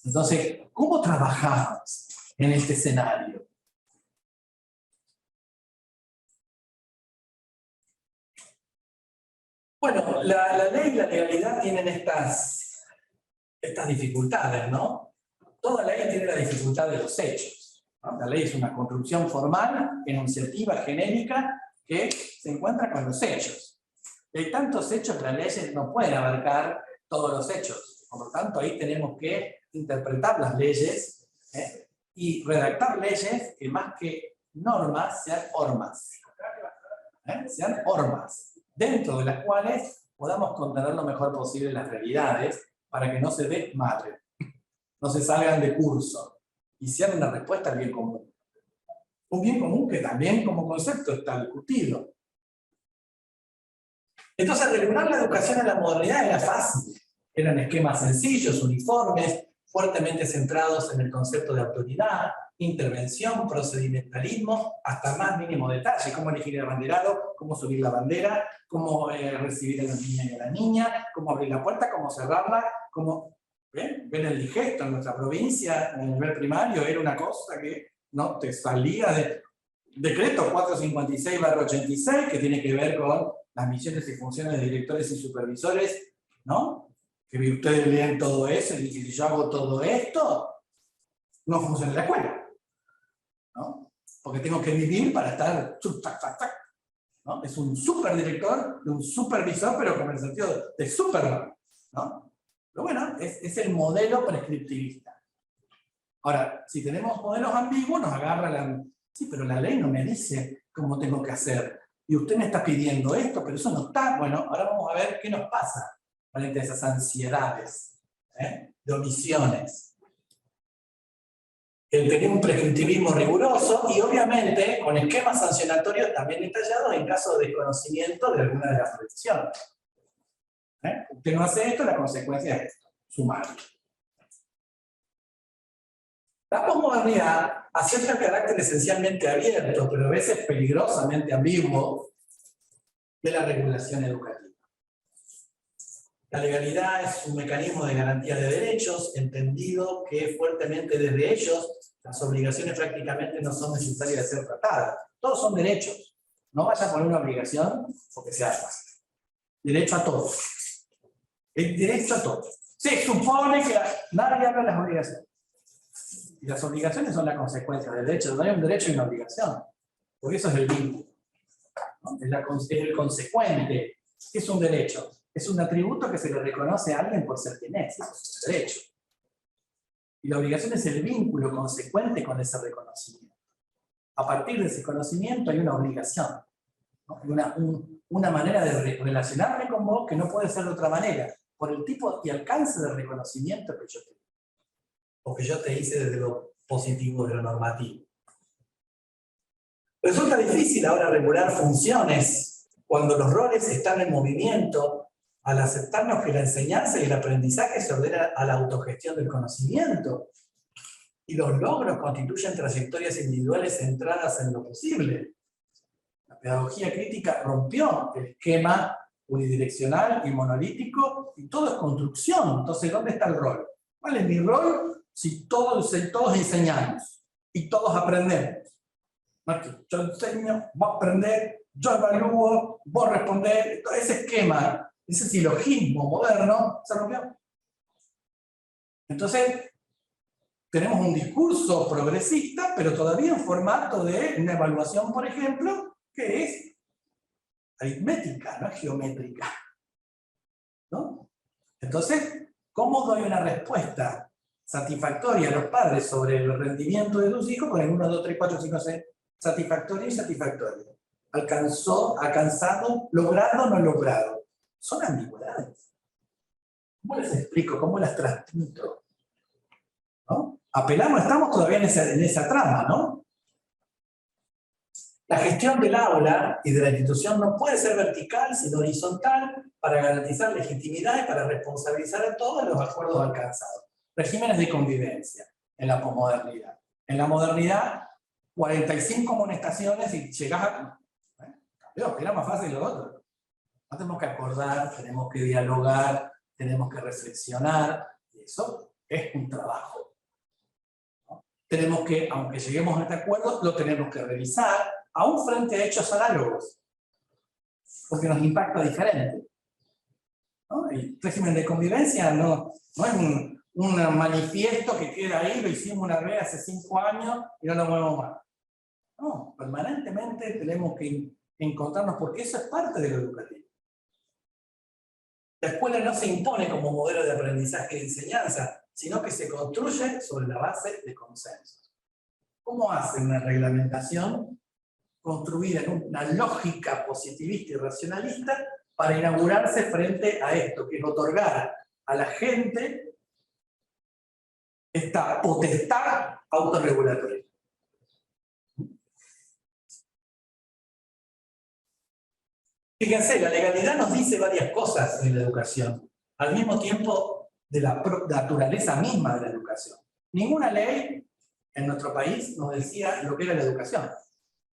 Entonces, ¿cómo trabajamos en este escenario? Bueno, la ley y la legalidad tienen estas dificultades, ¿no? Toda ley tiene la dificultad de los hechos, ¿no? La ley es una construcción formal, enunciativa, genérica, que se encuentra con los hechos. Y hay tantos hechos que las leyes no pueden abarcar todos los hechos. Por lo tanto, ahí tenemos que interpretar las leyes y redactar leyes que más que normas sean hormas. Sean hormas, dentro de las cuales podamos contener lo mejor posible las realidades para que no se desmadren, no se salgan de curso y sean una respuesta al bien común. Un bien común que también como concepto está discutido. Entonces, regular la educación en la modernidad era fácil. Eran esquemas sencillos, uniformes, fuertemente centrados en el concepto de autoridad, intervención, procedimentalismo, hasta más mínimo detalle, cómo elegir el abanderado, cómo subir la bandera, cómo recibir a la niña y a la niña, cómo abrir la puerta, cómo cerrarla, cómo... Ven el digesto en nuestra provincia, en el nivel primario, era una cosa que no te salía de... Decreto 456/86, que tiene que ver con las misiones y funciones de directores y supervisores, ¿no? Que ustedes leen todo eso y dicen, si yo hago todo esto, no funciona la escuela, ¿no? Porque tengo que vivir para estar, ¿no? Es un superdirector de un supervisor, pero con el sentido de Superman, ¿no? Pero bueno, es el modelo prescriptivista. Ahora, si tenemos modelos ambiguos, nos agarra la... Sí, pero la ley no me dice cómo tengo que hacer. Y usted me está pidiendo esto, pero eso no está. Bueno, ahora vamos a ver qué nos pasa frente a esas ansiedades de omisiones. El tener un prescriptivismo riguroso y obviamente con esquemas sancionatorios también detallados en caso de desconocimiento de alguna de las previsiones. Usted no hace esto, la consecuencia es esto, sumario. La posmodernidad acepta el carácter esencialmente abierto, pero a veces peligrosamente ambiguo, de la regulación educativa. La legalidad es un mecanismo de garantía de derechos, entendido que fuertemente desde ellos las obligaciones prácticamente no son necesarias de ser tratadas. Todos son derechos. No vaya a poner una obligación porque sea fácil. Derecho a todos. El derecho a todo. Se supone que nadie habla de las obligaciones. Y las obligaciones son la consecuencia del derecho. No hay un derecho y una obligación. Porque eso es el vínculo, ¿no? Es el consecuente. ¿Qué es un derecho? Es un atributo que se le reconoce a alguien por ser quien es. Eso es un derecho. Y la obligación es el vínculo consecuente con ese reconocimiento. A partir de ese conocimiento hay una obligación, ¿no? Una manera de relacionarme con vos que no puede ser de otra manera, por el tipo y alcance del reconocimiento que yo tengo, o que yo te hice desde lo positivo, de lo normativo. Resulta difícil ahora regular funciones cuando los roles están en movimiento, al aceptarnos que la enseñanza y el aprendizaje se ordenan a la autogestión del conocimiento, y los logros constituyen trayectorias individuales centradas en lo posible. La pedagogía crítica rompió el esquema unidireccional y monolítico, y todo es construcción. Entonces, ¿dónde está el rol? ¿Cuál es mi rol si todos enseñamos y todos aprendemos? No es que yo enseño, vos aprendés, yo evalúo, vos respondés. Ese esquema, ese silogismo moderno, se rompió. Entonces, tenemos un discurso progresista, pero todavía en formato de una evaluación, por ejemplo, que es aritmética, no es geométrica, ¿no? Entonces, ¿cómo doy una respuesta satisfactoria a los padres sobre el rendimiento de tus hijos? Con el 1, 2, 3, 4, 5, 6, satisfactorio y satisfactorio. Alcanzó, alcanzado, logrado, no logrado. Son ambigüedades. ¿Cómo les explico? ¿Cómo las transmito? ¿No? Apelamos, estamos todavía en esa trama, ¿no? La gestión del aula y de la institución no puede ser vertical, sino horizontal, para garantizar legitimidad y para responsabilizar a todos los acuerdos alcanzados. Regímenes de convivencia en la posmodernidad. En la modernidad, 45 amonestaciones y llegás a... Era más fácil lo otro. No tenemos que acordar, tenemos que dialogar, tenemos que reflexionar, y eso es un trabajo. Tenemos que, aunque lleguemos a este acuerdo, lo tenemos que revisar, aún frente a hechos análogos, porque nos impacta diferente, ¿no? El régimen de convivencia no es un manifiesto que queda ahí, lo hicimos una vez hace 5 años y no lo movemos más. No, permanentemente tenemos que encontrarnos, porque eso es parte de lo educativo. La escuela no se impone como modelo de aprendizaje y enseñanza, sino que se construye sobre la base de consensos. ¿Cómo hace una reglamentación construida en una lógica positivista y racionalista para inaugurarse frente a esto, que es otorgar a la gente esta potestad autorregulatoria? Fíjense, la legalidad nos dice varias cosas en la educación, al mismo tiempo de la naturaleza misma de la educación. Ninguna ley en nuestro país nos decía lo que era la educación.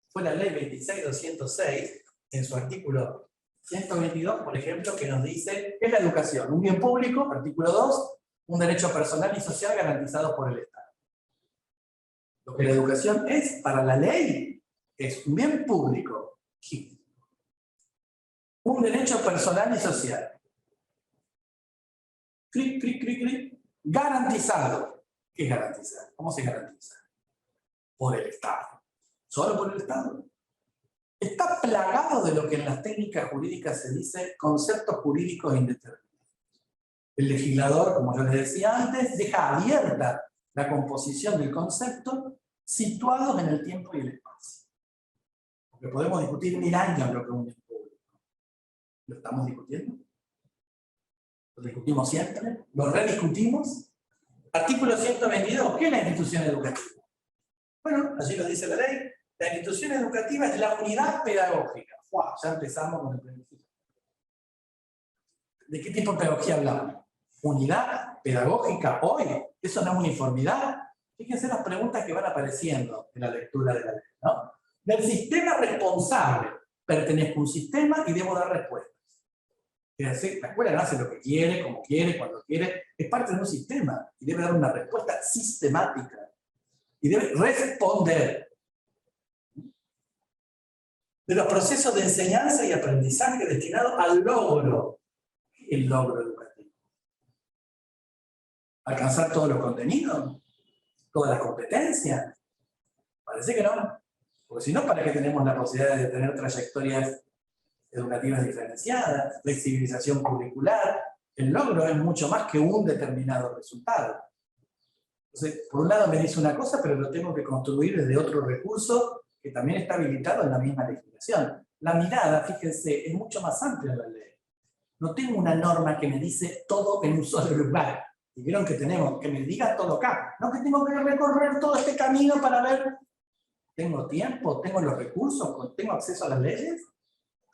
Fue la ley 26.206, en su artículo 122, por ejemplo, que nos dice que es la educación, un bien público, artículo 2, un derecho personal y social garantizado por el Estado. Lo que la educación es, para la ley, es un bien público, un derecho personal y social. Clic, clic, clic, clic. Garantizado. ¿Qué es garantizar? ¿Cómo se garantiza? Por el Estado. ¿Solo por el Estado? Está plagado de lo que en las técnicas jurídicas se dice conceptos jurídicos indeterminados. El legislador, como yo les decía antes, deja abierta la composición del concepto situados en el tiempo y el espacio. Porque podemos discutir 1000 años lo que es un bien público. ¿Lo estamos discutiendo? ¿Lo discutimos siempre? ¿Lo rediscutimos? Artículo 122. ¿Qué es la institución educativa? Bueno, allí lo dice la ley. La institución educativa es la unidad pedagógica. ¡Wow! Ya empezamos con el principio. ¿De qué tipo de pedagogía hablamos? ¿Unidad pedagógica hoy? ¿Eso no es uniformidad? Fíjense las preguntas que van apareciendo en la lectura de la ley, ¿no? Del sistema responsable. Pertenezco a un sistema y debo dar respuestas. Es decir, la escuela no hace lo que quiere, como quiere, cuando quiere. Es parte de un sistema y debe dar una respuesta sistemática. Y debe responder. De los procesos de enseñanza y aprendizaje destinados al logro. ¿Qué es el logro educativo? ¿Alcanzar todos los contenidos? ¿Todas las competencias? Parece que no. Porque si no, ¿para qué tenemos la posibilidad de tener trayectorias educativas diferenciadas, flexibilización curricular? El logro es mucho más que un determinado resultado. Entonces, por un lado me dice una cosa, pero lo tengo que construir desde otro recurso que también está habilitado en la misma legislación. La mirada, fíjense, es mucho más amplia en la ley. No tengo una norma que me dice todo en un solo lugar. Y vieron que tenemos, que me diga todo acá. No que tengo que recorrer todo este camino para ver. ¿Tengo tiempo? ¿Tengo los recursos? ¿Tengo acceso a las leyes?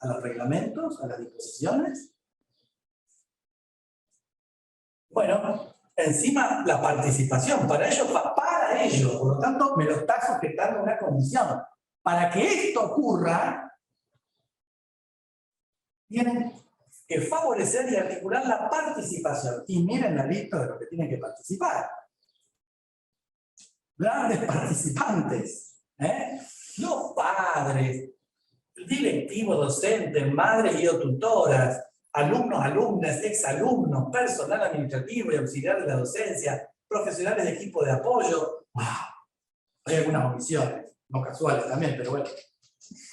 ¿A los reglamentos? ¿A las disposiciones? Bueno, encima la participación. Para ello. Por lo tanto, me lo está sujetando una comisión. Para que esto ocurra, tienen que favorecer y articular la participación. Y miren la lista de los que tienen que participar. Grandes participantes, los padres, directivos, docentes, madres y o tutoras, alumnos, alumnas, exalumnos, personal administrativo y auxiliar de la docencia, profesionales de equipo de apoyo. ¡Wow! Hay algunas omisiones, no casuales también, pero bueno.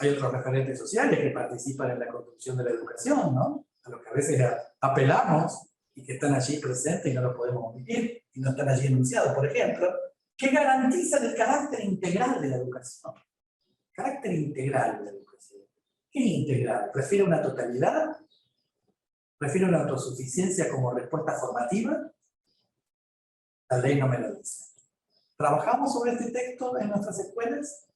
Hay otros referentes sociales que participan en la construcción de la educación, ¿no? A los que a veces apelamos y que están allí presentes y no lo podemos omitir, y no están allí enunciados, por ejemplo, que garantizan el carácter integral de la educación. Carácter integral de la educación. ¿Qué es integral? ¿Refiere a una totalidad? ¿Refiere a una autosuficiencia como respuesta formativa? La ley no me lo dice. ¿Trabajamos sobre este texto en nuestras escuelas?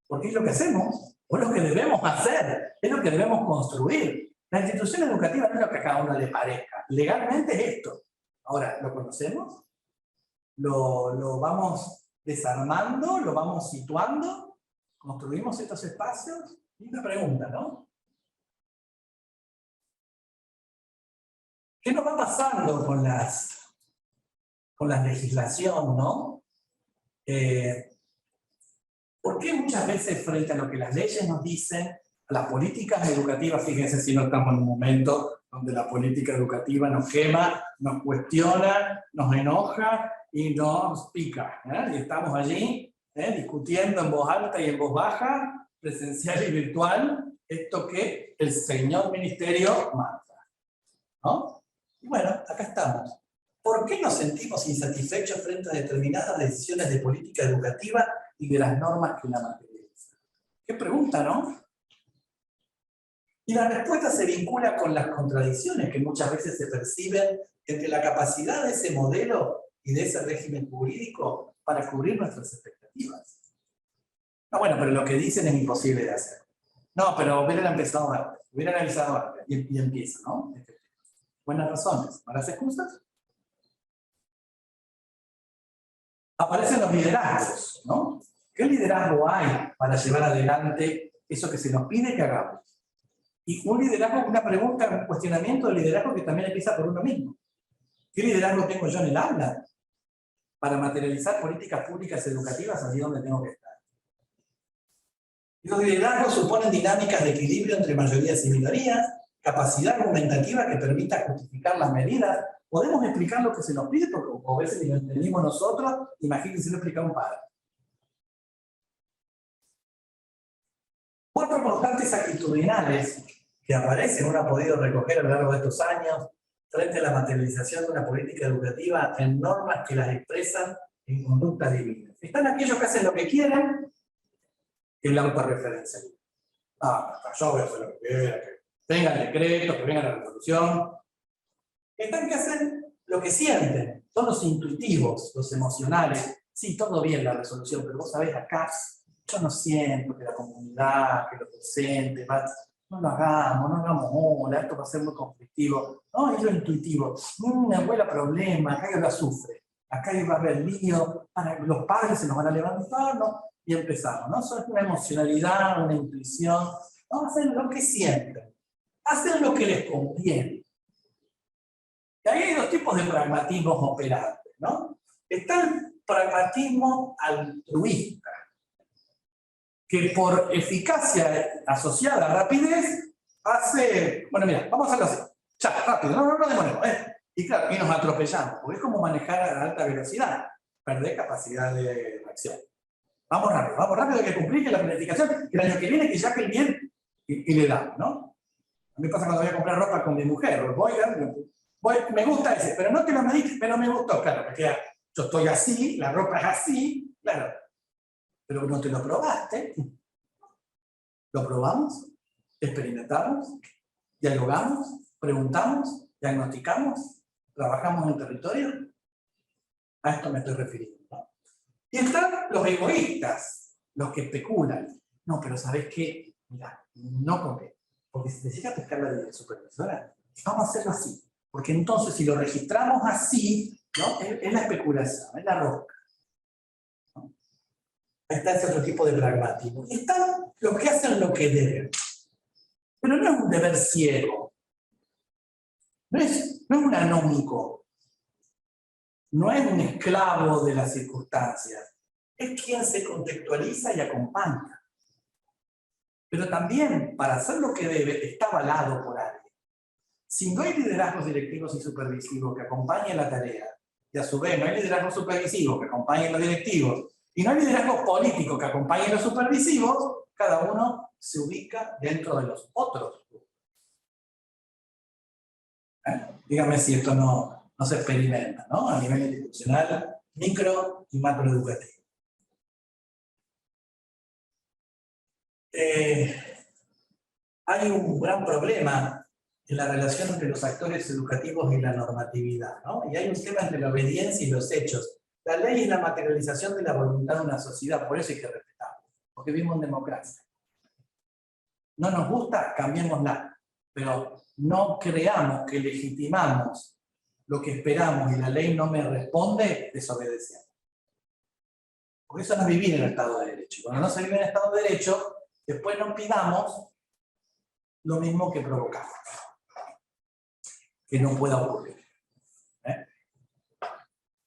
Porque es lo que hacemos, o es lo que debemos hacer, es lo que debemos construir. La institución educativa no es lo que a cada uno le parezca. Legalmente es esto. Ahora, ¿lo conocemos? ¿Lo vamos desarmando? ¿Lo vamos situando? ¿Construimos estos espacios? Y una pregunta, ¿no? ¿Qué nos va pasando con la legislación, no? ¿Por qué muchas veces frente a lo que las leyes nos dicen, las políticas educativas, fíjense si no estamos en un momento donde la política educativa nos quema, nos cuestiona, nos enoja y nos pica, y estamos allí discutiendo en voz alta y en voz baja, presencial y virtual, esto que el señor ministerio manda, ¿no? Y bueno, acá estamos. ¿Por qué nos sentimos insatisfechos frente a determinadas decisiones de política educativa y de las normas que la materializan? ¿Qué pregunta, no? Y la respuesta se vincula con las contradicciones que muchas veces se perciben entre la capacidad de ese modelo y de ese régimen jurídico para cubrir nuestras expectativas. No, bueno, pero lo que dicen es imposible de hacer. No, pero hubieran empezado antes, hubieran avisado antes, y empieza, ¿no? Buenas razones, ¿malas excusas? Aparecen los liderazgos, ¿no? ¿Qué liderazgo hay para llevar adelante eso que se nos pide que hagamos? Y un liderazgo, una pregunta, un cuestionamiento de liderazgo que también empieza por uno mismo. ¿Qué liderazgo tengo yo en el aula para materializar políticas públicas educativas allí donde tengo que estar? Los liderazgos suponen dinámicas de equilibrio entre mayorías y minorías, capacidad argumentativa que permita justificar las medidas. ¿Podemos explicar lo que se nos pide? Porque a veces lo entendimos nosotros, imagínense lo explica un padre. 4 constantes actitudinales que aparecen, uno ha podido recoger a lo largo de estos años, frente a la materialización de una política educativa en normas que las expresan en conductas divinas. Están aquellos que hacen lo que quieren, en la autorreferencia. Yo voy a hacer lo que quiera, que venga el decreto, que venga la resolución. Están que hacen lo que sienten, son los intuitivos, los emocionales. Sí, todo bien la resolución, pero vos sabés, acá yo no siento que la comunidad, que los docentes, no lo hagamos hola, esto va a ser muy conflictivo. No, es lo intuitivo. Mi abuela problema, acá yo la sufre, acá va a haber lío, los padres se nos van a levantar, ¿no? Y empezamos, ¿no? Eso es una emocionalidad, una intuición. No, hacen lo que sienten, hacen lo que les conviene. Y ahí hay 2 tipos de pragmatismos operantes, ¿no? Está el pragmatismo altruista, que por eficacia asociada a rapidez hace, bueno, mira, vamos a hacerlo así, ya, rápido, no demoremos, Y claro, y nos atropellamos, porque es como manejar a alta velocidad, perder capacidad de reacción. Vamos rápido, hay que cumplir que la planificación, que el año que viene que ya que el bien y le damos, ¿no? A mí me pasa cuando voy a comprar ropa con mi mujer, me gusta ese, pero no te lo mediste, pero me gustó, claro, porque yo estoy así, la ropa es así, claro, pero no te lo probaste. Lo probamos, experimentamos, dialogamos, preguntamos, diagnosticamos, trabajamos en el territorio. A esto me estoy refiriendo, ¿no? Y están los egoístas, los que especulan. No, pero ¿sabes qué? Mira, no conviene. Porque si te llega a pescar la supervisora, vamos a hacerlo así. Porque entonces si lo registramos así, ¿no? Es la especulación, es la rosca. ¿No? Ahí está ese otro tipo de pragmatismo. Y están los que hacen lo que deben. Pero no es un deber ciego. No es un anómico. No es un esclavo de las circunstancias. Es quien se contextualiza y acompaña. Pero también, para hacer lo que debe, está avalado por alguien. Si no hay liderazgos directivos y supervisivos que acompañen la tarea, y a su vez no hay liderazgos supervisivos que acompañen los directivos, y no hay liderazgos políticos que acompañen los supervisivos, cada uno se ubica dentro de los otros. Dígame si esto no se experimenta, ¿no? A nivel institucional, micro y macroeducativo. Hay un gran problema en la relación entre los actores educativos y la normatividad, ¿no? Y hay un tema entre la obediencia y los hechos. La ley es la materialización de la voluntad de una sociedad, por eso hay que respetarla, porque vivimos en democracia. No nos gusta, cambiémosla, pero no creamos que legitimamos lo que esperamos y la ley no me responde, desobedeciendo. Porque eso no es vivir en el Estado de Derecho. Cuando no se vive en el Estado de Derecho, después no pidamos lo mismo que provocamos. Que no pueda ocurrir.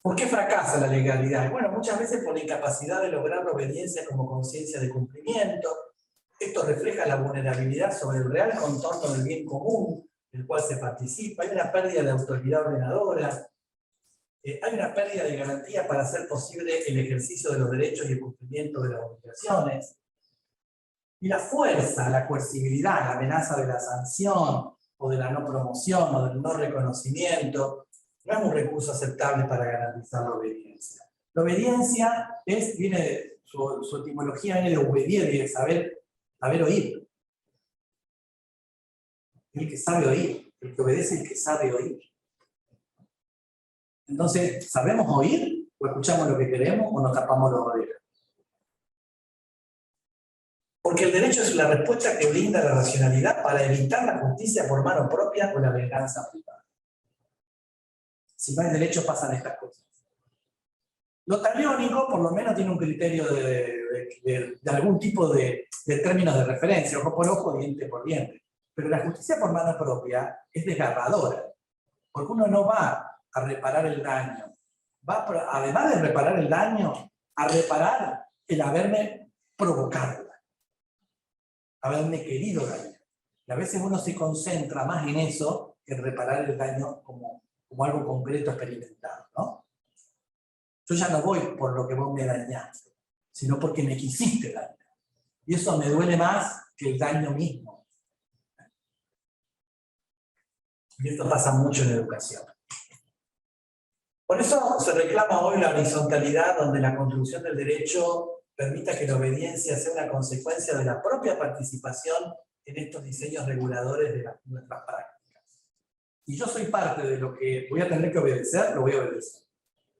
¿Por qué fracasa la legalidad? Bueno, muchas veces por la incapacidad de lograr la obediencia como conciencia de cumplimiento. Esto refleja la vulnerabilidad sobre el real contorno del bien común, del cual se participa. Hay una pérdida de autoridad ordenadora. Hay una pérdida de garantía para hacer posible el ejercicio de los derechos y el cumplimiento de las obligaciones. Y la fuerza, la coercibilidad, la amenaza de la sanción, o de la no promoción, o del no reconocimiento, no es un recurso aceptable para garantizar la obediencia. La obediencia su etimología viene de obediente, de saber oír. El que sabe oír, el que obedece es el que sabe oír. Entonces, ¿sabemos oír? ¿O escuchamos lo que queremos o nos tapamos los oídos? Porque el derecho es la respuesta que brinda la racionalidad para evitar la justicia por mano propia o la venganza privada. Si no hay derecho, pasan estas cosas. Lo taliónico, por lo menos, tiene un criterio de algún tipo de términos de referencia, ojo por ojo, diente por diente. Pero la justicia por mano propia es desgarradora, porque uno no va a reparar el daño, además de reparar el daño, a reparar el haberme provocado, haberme querido dañar. Y a veces uno se concentra más en eso que en reparar el daño como algo concreto experimentado, ¿no? Yo ya no voy por lo que vos me dañaste, sino porque me quisiste dañar. Y eso me duele más que el daño mismo. Y esto pasa mucho en educación. Por eso se reclama hoy la horizontalidad, donde la construcción del derecho permita que la obediencia sea una consecuencia de la propia participación en estos diseños reguladores de nuestras prácticas. Y yo soy parte de lo que voy a tener que obedecer, lo voy a obedecer.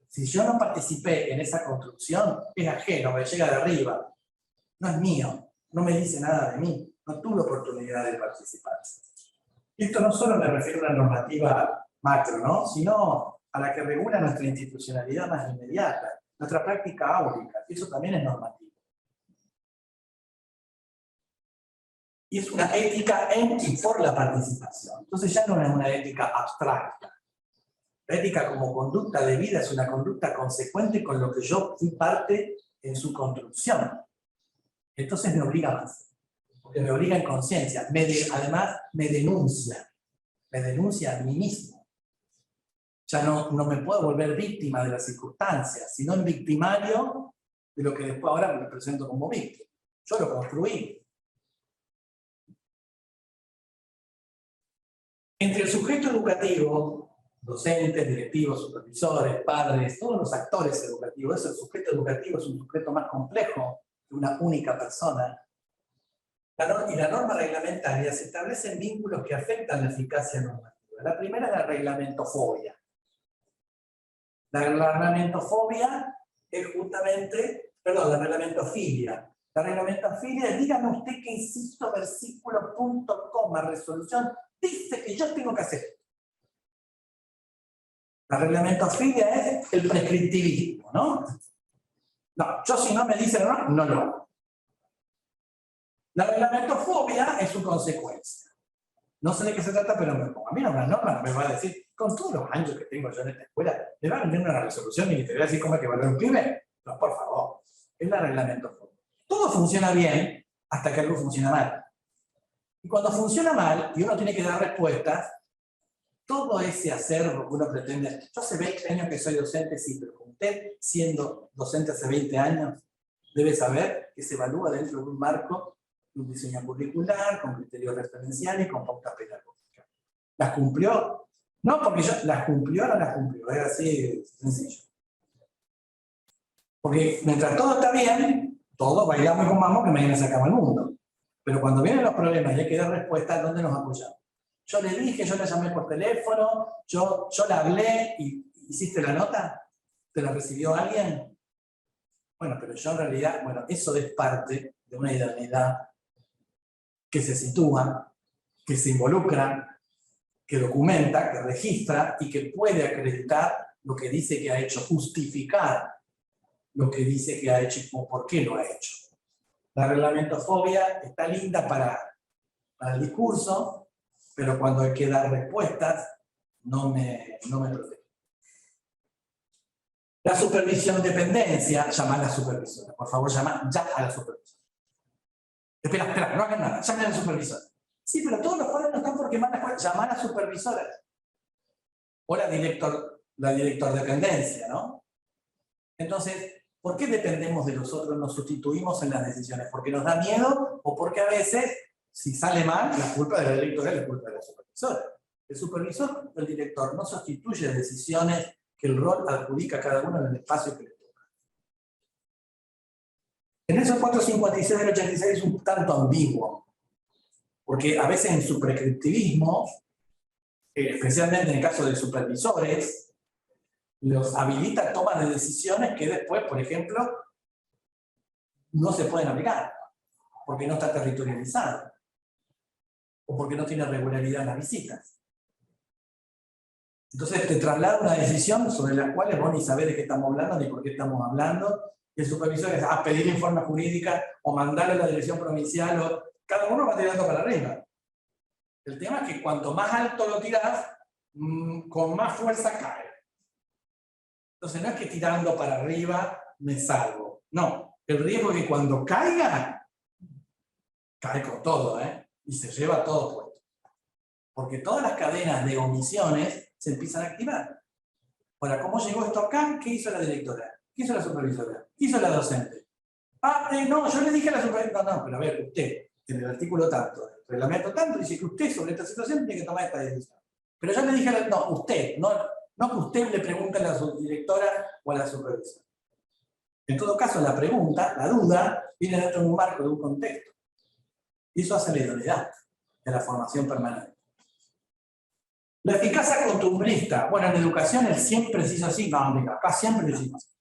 Si yo no participé en esa construcción, es ajeno, me llega de arriba. No es mío, no me dice nada de mí, no tuve oportunidad de participar. Y esto no solo me refiere a una normativa macro, ¿no? Sino a la que regula nuestra institucionalidad más inmediata, nuestra práctica áulica, y eso también es normativo. Y es una ética en y por la participación. Entonces ya no es una ética abstracta. La ética como conducta de vida es una conducta consecuente con lo que yo fui parte en su construcción. Entonces me obliga más, porque me obliga en conciencia. Además me denuncia a mí mismo. Ya no me puedo volver víctima de las circunstancias, sino en victimario de lo que después ahora me presento como víctima. Yo lo construí. Entre el sujeto educativo, docentes, directivos, supervisores, padres, todos los actores educativos, el sujeto educativo es un sujeto más complejo que una única persona. Y la norma reglamentaria se establecen vínculos que afectan la eficacia normativa. La primera es la reglamentofobia. La reglamentofobia es justamente, perdón, la reglamentofobia. La reglamentofobia, dígame usted que insisto, versículo, punto, coma, resolución, dice que yo tengo que hacer. La reglamentofobia es el prescriptivismo, ¿no? No, yo si no me dicen no, no lo hago. La reglamentofobia es su consecuencia. No sé de qué se trata, pero me pongo. A mí una norma me va a decir, con todos los años que tengo yo en esta escuela, ¿me va a venir una resolución y te voy a decir cómo es que va a un pibe? No, por favor. Es la reglamentofobia. Todo funciona bien hasta que algo funciona mal. Y cuando funciona mal y uno tiene que dar respuestas, todo ese acervo que uno pretende. Yo hace 20 años que soy docente, sí, pero usted, siendo docente hace 20 años, debe saber que se evalúa dentro de un marco de un diseño curricular, con criterios referenciales y con pautas pedagógicas. ¿Las cumplió? No, porque yo las cumplió o no las cumplió, es así sencillo. Porque mientras todo está bien, todos bailamos y comamos que mañana se acaba el mundo. Pero cuando vienen los problemas y hay que dar respuesta, ¿dónde nos apoyamos? Yo le dije, yo le llamé por teléfono, yo le hablé y ¿hiciste la nota? ¿Te la recibió alguien? Bueno, pero yo en realidad, bueno, eso es parte de una idoneidad que se sitúa, que se involucra, que documenta, que registra y que puede acreditar lo que dice que ha hecho, justificar lo que dice que ha hecho y por qué lo ha hecho. La reglamentofobia está linda para el discurso, pero cuando hay que dar respuestas, no me protege. La supervisión dependencia, llama a la supervisora. Por favor, llama ya a la supervisora. Espera, no hagan nada, llamen a la supervisora. Sí, pero todos los jóvenes no están porque mandan a llamar a la supervisora. O la director dependencia, ¿no? Entonces, ¿por qué dependemos de los otros, nos sustituimos en las decisiones? ¿Porque nos da miedo o porque a veces, si sale mal, la culpa de la directora es la culpa de la supervisora? El supervisor o el director no sustituye decisiones que el rol adjudica a cada uno en el espacio que le toca. En esos 456 del 86 es un tanto ambiguo, porque a veces en su prescriptivismo, especialmente en el caso de supervisores, los habilita tomas de decisiones que después, por ejemplo, no se pueden aplicar, porque no está territorializado, o porque no tiene regularidad en las visitas. Entonces te traslada una decisión sobre la cual vos ni sabés de qué estamos hablando, ni por qué estamos hablando, y el supervisor es pedir informe jurídica, o mandarle a la dirección provincial, o cada uno va tirando para arriba. El tema es que cuanto más alto lo tirás, con más fuerza cae. Entonces no es que tirando para arriba me salvo. No, el riesgo es que cuando caiga, cae con todo, y se lleva todo puesto. Porque todas las cadenas de omisiones se empiezan a activar. Ahora, ¿cómo llegó esto acá? ¿Qué hizo la directora? ¿Qué hizo la supervisora? ¿Qué hizo la docente? No, yo le dije a la supervisora, no, pero a ver, usted, en el artículo tanto, el reglamento tanto, dice que usted sobre esta situación tiene que tomar esta decisión. Pero yo le dije a la, no, usted, no que usted le pregunte a la subdirectora o a la supervisora. En todo caso, la pregunta, la duda, viene dentro de un marco, de un contexto. Y eso hace la idoneidad de la formación permanente. La eficacia costumbrista. Bueno, en educación el siempre se hizo así. No, amiga, acá siempre lo hicimos así.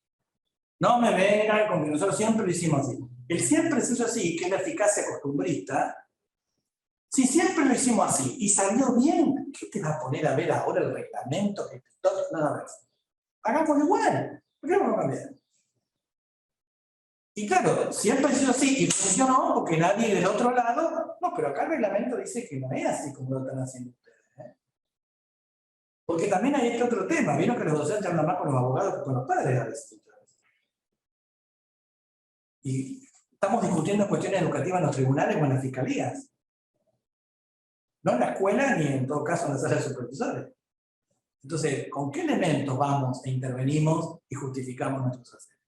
No me vengan con que nosotros siempre lo hicimos así. El siempre se hizo así, que es la eficacia costumbrista. Si siempre lo hicimos así y salió bien, ¿qué te va a poner a ver ahora el reglamento? No. Hagámoslo igual. ¿Por qué no lo cambiamos? Y claro, siempre se hizo así y funcionó porque nadie del otro lado. No, pero acá el reglamento dice que no es así como lo están haciendo ustedes. Porque también hay este otro tema. Vieron que los docentes hablan más con los abogados que con los padres a veces. Y estamos discutiendo cuestiones educativas en los tribunales o en las fiscalías. No en la escuela ni en todo caso en las salas de supervisores. Entonces, ¿con qué elementos vamos e intervenimos y justificamos nuestros haceres?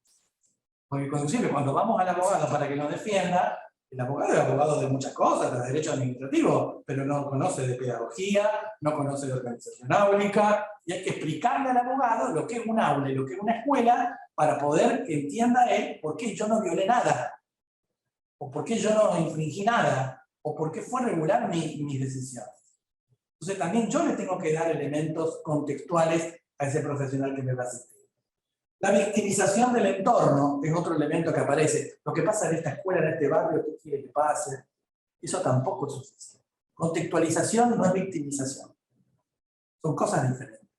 Porque inclusive cuando vamos al abogado para que nos defienda, el abogado es abogado de muchas cosas, de derecho administrativo, pero no conoce de pedagogía, no conoce de organización áulica, y hay que explicarle al abogado lo que es un aula y lo que es una escuela para poder que entienda él por qué yo no violé nada, o por qué yo no infringí nada, o por qué fue regular mis decisiones. Entonces también yo le tengo que dar elementos contextuales a ese profesional que me va a asistir. La victimización del entorno es otro elemento que aparece. Lo que pasa en esta escuela, en este barrio, ¿qué quiere que pase? Eso tampoco es suficiente. Contextualización no es victimización. Son cosas diferentes.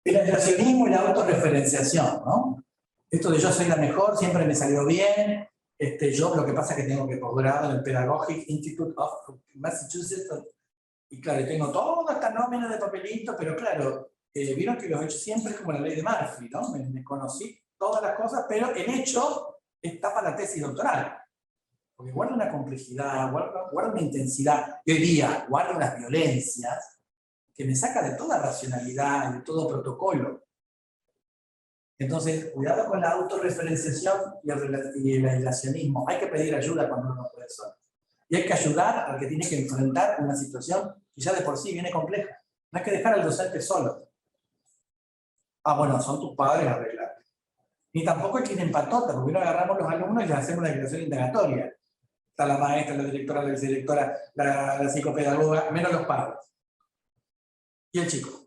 El aislacionismo y la autorreferenciación, ¿no? Esto de yo soy la mejor, siempre me salió bien. Yo lo que pasa es que tengo que posgrado en el Pedagogic Institute of Massachusetts. Y claro, tengo toda esta nómina de papelitos, pero claro, vieron que los hechos siempre es como la ley de Murphy, ¿no? Me conocí todas las cosas, pero el hecho está para la tesis doctoral. Porque guarda una complejidad, guarda una intensidad, y hoy día guarda unas violencias que me saca de toda racionalidad y de todo protocolo. Entonces, cuidado con la autorreferenciación y el aislacionismo. Hay que pedir ayuda cuando uno no puede solo. Y hay que ayudar al que tiene que enfrentar una situación que ya de por sí viene compleja. No hay que dejar al docente solo. Ah, bueno, son tus padres, arreglar. Ni tampoco hay quien empatota, porque no agarramos los alumnos y les hacemos una declaración indagatoria. Está la maestra, la directora, la vicedirectora, la psicopedagoga, menos los padres. Y el chico.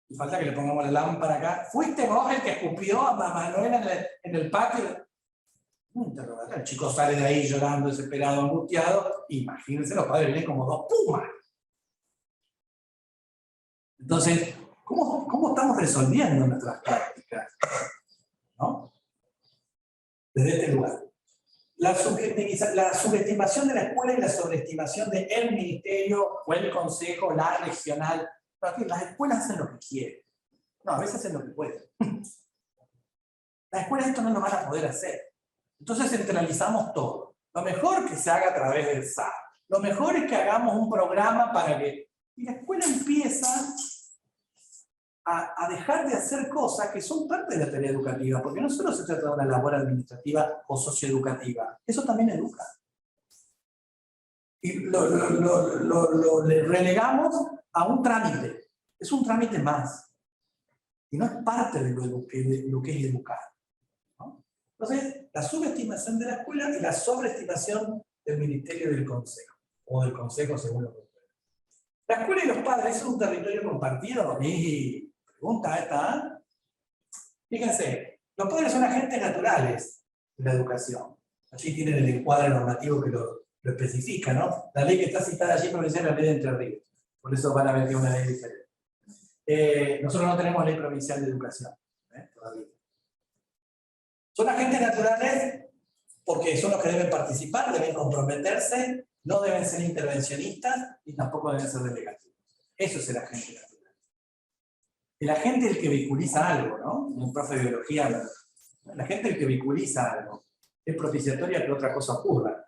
Y falta que le pongamos la lámpara acá. ¿Fuiste vos el que escupió a Manuela en el patio? El chico sale de ahí llorando, desesperado, angustiado. Imagínense, los padres vienen como dos pumas. Entonces, ¿cómo estamos resolviendo nuestras prácticas? ¿No? Desde este lugar. La subestimación de la escuela y la sobreestimación del ministerio o el consejo, la regional. Las escuelas hacen lo que quieren. No, a veces hacen lo que pueden. Las escuelas esto no lo van a poder hacer. Entonces centralizamos todo. Lo mejor que se haga a través del SAP. Lo mejor es que hagamos un programa para que... Y la escuela empieza a dejar de hacer cosas que son parte de la tarea educativa, porque no solo se trata de una labor administrativa o socioeducativa, eso también educa. Y lo relegamos a un trámite. Es un trámite más. Y no es parte de lo que es educar. ¿No? Entonces, la subestimación de la escuela y la sobreestimación del ministerio y del consejo. O del consejo según lo que pueda. La escuela y los padres son un territorio compartido. Y pregunta esta, ¿eh? Fíjense, los padres son agentes naturales de la educación. Allí tienen el encuadre normativo que lo especifica, ¿no? La ley que está citada allí provincial es la ley de Entre Ríos. Por eso van a ver que es una ley diferente. Nosotros no tenemos ley provincial de educación, todavía. Son agentes naturales porque son los que deben participar, deben comprometerse, no deben ser intervencionistas y tampoco deben ser delegativos. Eso es el agente natural. El agente es el que vehiculiza algo, ¿no? Un profe de biología, el agente es el que vehiculiza algo. Es propiciatoria que otra cosa ocurra.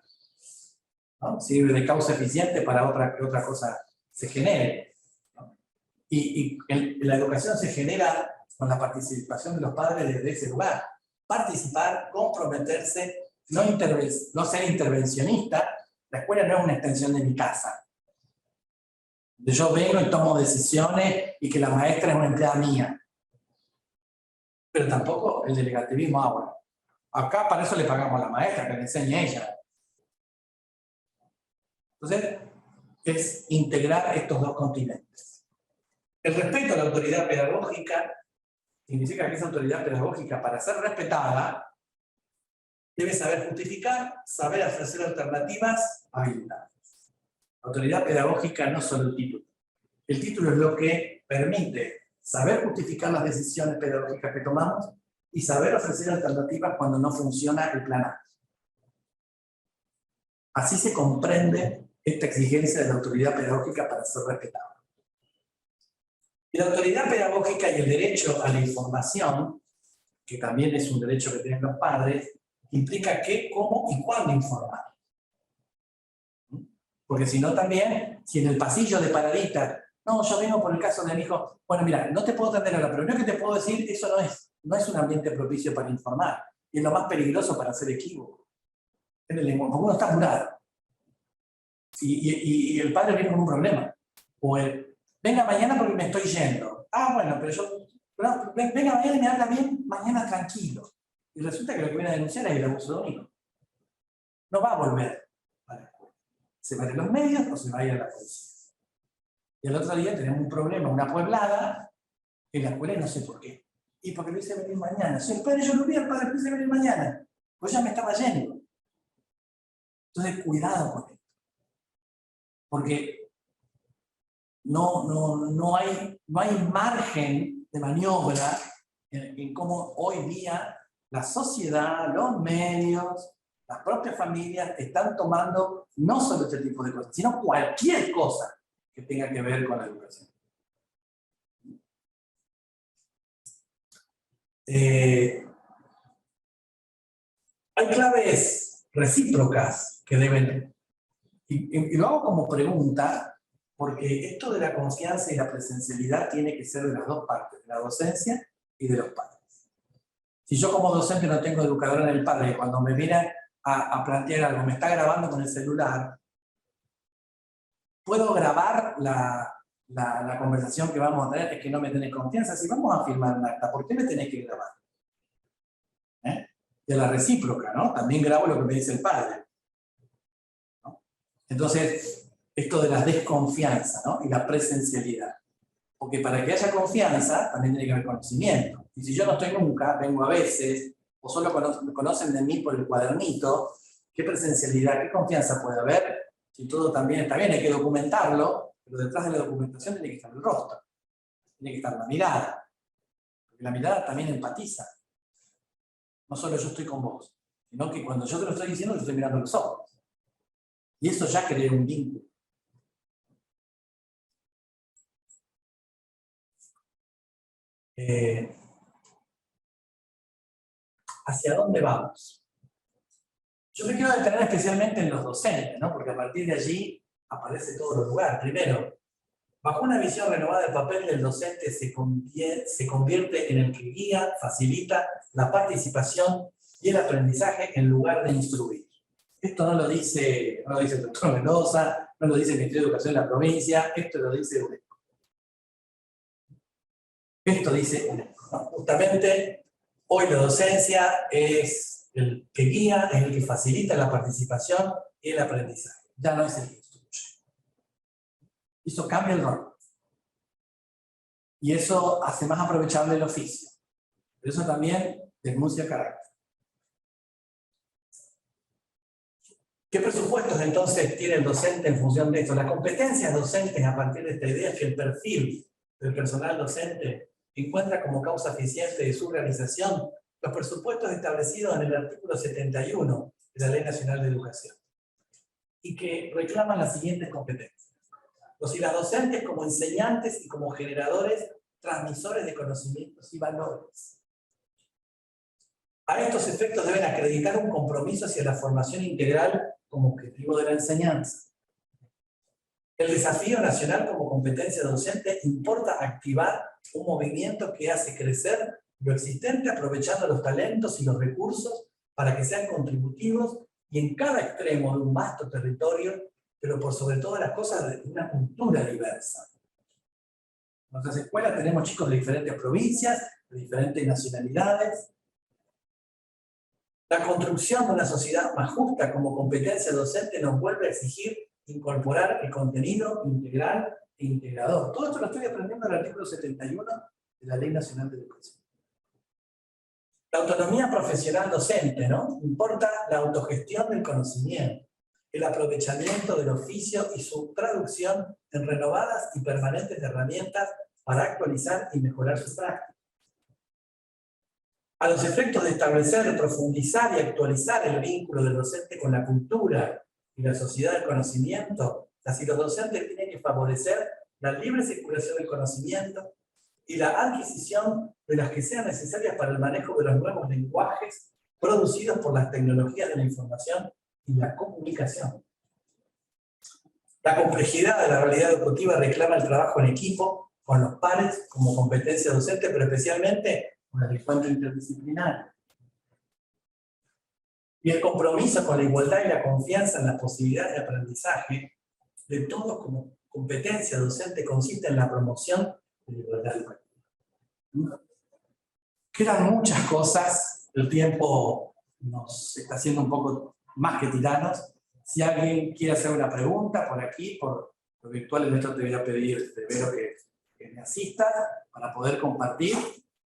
¿No? Sirve de causa eficiente para que otra cosa se genere. ¿No? Y la educación se genera con la participación de los padres desde ese lugar. Participar, comprometerse, no ser intervencionista. La escuela no es una extensión de mi casa. Yo vengo y tomo decisiones y que la maestra es una empleada mía. Pero tampoco el delegativismo, bueno, acá para eso le pagamos a la maestra, que le enseñe ella. Entonces, es integrar estos dos continentes. El respeto a la autoridad pedagógica significa que esa autoridad pedagógica, para ser respetada, debe saber justificar, saber ofrecer alternativas habilitadas. La autoridad pedagógica no es solo el título. El título es lo que permite saber justificar las decisiones pedagógicas que tomamos y saber ofrecer alternativas cuando no funciona el plan A. Así se comprende esta exigencia de la autoridad pedagógica para ser respetada. Y la autoridad pedagógica y el derecho a la información, que también es un derecho que tienen los padres, implica qué, cómo y cuándo informar. Porque si no también, si en el pasillo de Paradita No, yo vengo por el caso de mi hijo. Bueno, mira, no te puedo atender ahora, pero no es que te puedo decir, eso no es un ambiente propicio para informar. Y es lo más peligroso para hacer equívoco. En el lenguaje, porque uno está apurado. Y el padre viene con un problema. O el, venga mañana porque me estoy yendo. Ah, bueno, pero venga mañana y me habla bien, mañana tranquilo. Y resulta que lo que viene a denunciar es el abuso de un hijo. No va a volver a la escuela. Se va a ir a los medios o se va a ir a la policía. Y el otro día tenemos un problema, una pueblada, en la escuela y no sé por qué. Y porque lo hice venir mañana. Si el padre, yo lo vi al padre, lo hice venir mañana. Pues ya me estaba yendo. Entonces, cuidado con esto. Porque no hay margen de maniobra en cómo hoy día la sociedad, los medios, las propias familias están tomando no solo este tipo de cosas, sino cualquier cosa que tenga que ver con la educación. Hay claves recíprocas que deben, y lo hago como pregunta, porque esto de la confianza y la presencialidad tiene que ser de las dos partes, de la docencia y de los padres. Si yo como docente no tengo educador en el padre, cuando me viene a plantear algo, me está grabando con el celular, puedo grabar la conversación que vamos a tener, es que no me tenés confianza. Si vamos a firmar un acta, ¿por qué me tenés que grabar? De la recíproca, ¿no? También grabo lo que me dice el padre, ¿no? Entonces, esto de la desconfianza, ¿no? Y la presencialidad. Porque para que haya confianza, también tiene que haber conocimiento. Y si yo no estoy nunca, vengo a veces, o solo conocen de mí por el cuadernito, ¿qué presencialidad, qué confianza puede haber? Si todo también está bien, hay que documentarlo, pero detrás de la documentación tiene que estar el rostro, tiene que estar la mirada. Porque la mirada también empatiza. No solo yo estoy con vos, sino que cuando yo te lo estoy diciendo, te estoy mirando los ojos. Y eso ya crea un vínculo. ¿Hacia dónde vamos? Yo me quiero detener especialmente en los docentes, ¿no? Porque a partir de allí aparece todo el lugar. Primero, bajo una visión renovada del papel del docente se convierte en el que guía, facilita la participación y el aprendizaje en lugar de instruir. Esto no lo dice el doctor Mendoza, no lo dice el Ministerio de Educación de la provincia, esto lo dice UNESCO. Esto dice UNESCO, ¿no? Justamente, hoy la docencia es el que guía, es el que facilita la participación y el aprendizaje. Ya no es el que instruye. Eso cambia el rol. Y eso hace más aprovechable el oficio. Pero eso también denuncia carácter. ¿Qué presupuestos entonces tiene el docente en función de esto? Las competencias docentes a partir de esta idea es que el perfil del personal docente encuentra como causa eficiente de su realización los presupuestos establecidos en el artículo 71 de la Ley Nacional de Educación y que reclaman las siguientes competencias. Los y las docentes como enseñantes y como generadores, transmisores de conocimientos y valores. A estos efectos deben acreditar un compromiso hacia la formación integral como objetivo de la enseñanza. El desafío nacional como competencia docente importa activar un movimiento que hace crecer lo existente aprovechando los talentos y los recursos para que sean contributivos y en cada extremo de un vasto territorio, pero por sobre todas las cosas de una cultura diversa. En nuestras escuelas tenemos chicos de diferentes provincias, de diferentes nacionalidades. La construcción de una sociedad más justa como competencia docente nos vuelve a exigir incorporar el contenido integral e integrador. Todo esto lo estoy aprendiendo en el artículo 71 de la Ley Nacional de Educación. La autonomía profesional docente, ¿no? Importa la autogestión del conocimiento, el aprovechamiento del oficio y su traducción en renovadas y permanentes herramientas para actualizar y mejorar su práctica. A los efectos de establecer, profundizar y actualizar el vínculo del docente con la cultura y la sociedad del conocimiento, las y los docentes tienen que favorecer la libre circulación del conocimiento y la adquisición de las que sean necesarias para el manejo de los nuevos lenguajes producidos por las tecnologías de la información y la comunicación. La complejidad de la realidad educativa reclama el trabajo en equipo, con los pares, como competencia docente, pero especialmente con el encuentro interdisciplinario. Y el compromiso con la igualdad y la confianza en las posibilidades de aprendizaje de todos como competencia docente consiste en la promoción de la igualdad educativa. Quedan muchas cosas, el tiempo nos está haciendo un poco más que tiranos. Si alguien quiere hacer una pregunta por aquí, por lo virtual, en esto te voy a pedir, Vero, que me asistas para poder compartir.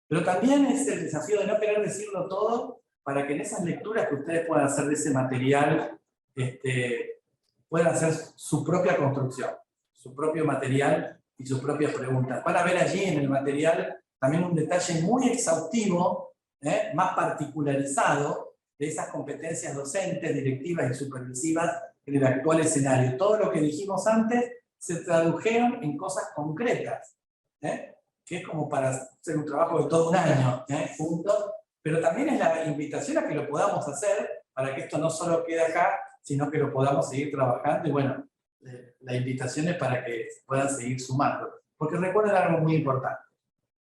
Pero también es el desafío de no querer decirlo todo, para que en esas lecturas que ustedes puedan hacer de ese material, puedan hacer su propia construcción, su propio material y sus propias preguntas. Van a ver allí en el material también un detalle muy exhaustivo, más particularizado, de esas competencias docentes, directivas y supervisivas en el actual escenario. Todo lo que dijimos antes se tradujeron en cosas concretas, que es como para hacer un trabajo de todo un año, juntos, pero también es la invitación a que lo podamos hacer para que esto no solo quede acá, sino que lo podamos seguir trabajando. Y bueno, la invitación es para que puedan seguir sumando. Porque recuerden algo muy importante.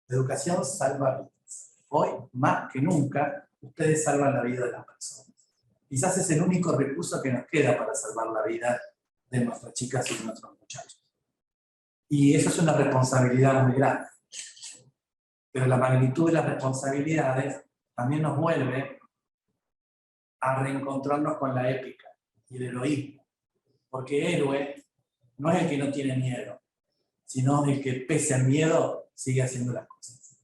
La educación salva vidas. Hoy, más que nunca, ustedes salvan la vida de las personas. Quizás es el único recurso que nos queda para salvar la vida de nuestras chicas y de nuestros muchachos. Y eso es una responsabilidad muy grande. Pero la magnitud de las responsabilidades también nos vuelve a reencontrarnos con la épica y el heroísmo. Porque héroe no es el que no tiene miedo, sino el que pese al miedo sigue haciendo las cosas.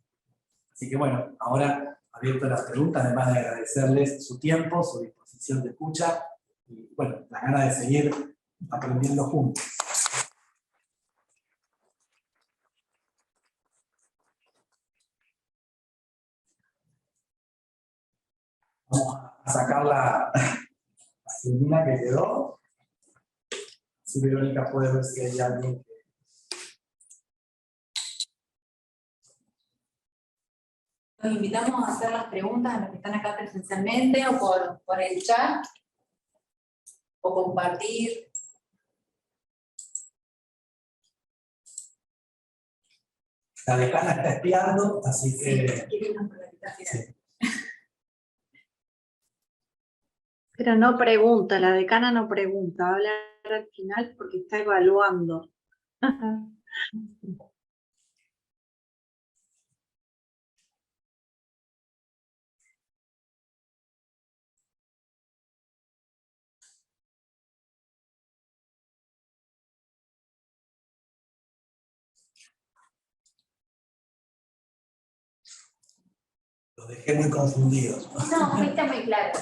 Así que bueno, ahora abierto a las preguntas, además de agradecerles su tiempo, su disposición de escucha y bueno, la ganas de seguir aprendiendo juntos. Vamos a sacar la filmina que quedó. Si Verónica puede ver si hay alguien que... Los invitamos a hacer las preguntas a los que están acá presencialmente o por el chat o compartir. La decana está espiando, así que... Sí. Pero no pregunta, la decana no pregunta, va a hablar al final porque está evaluando. Los dejé muy confundidos. No, fuiste muy claro.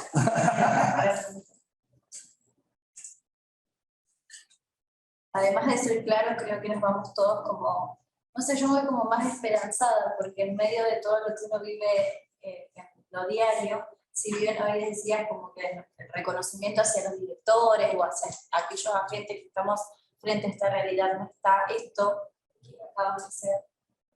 Además de ser claro, creo que nos vamos todos como, no sé, yo voy como más esperanzada, porque en medio de todo lo que uno vive en lo diario, si bien hoy les decía como que el reconocimiento hacia los directores o hacia aquellos agentes que estamos frente a esta realidad, no está esto que acabamos de hacer,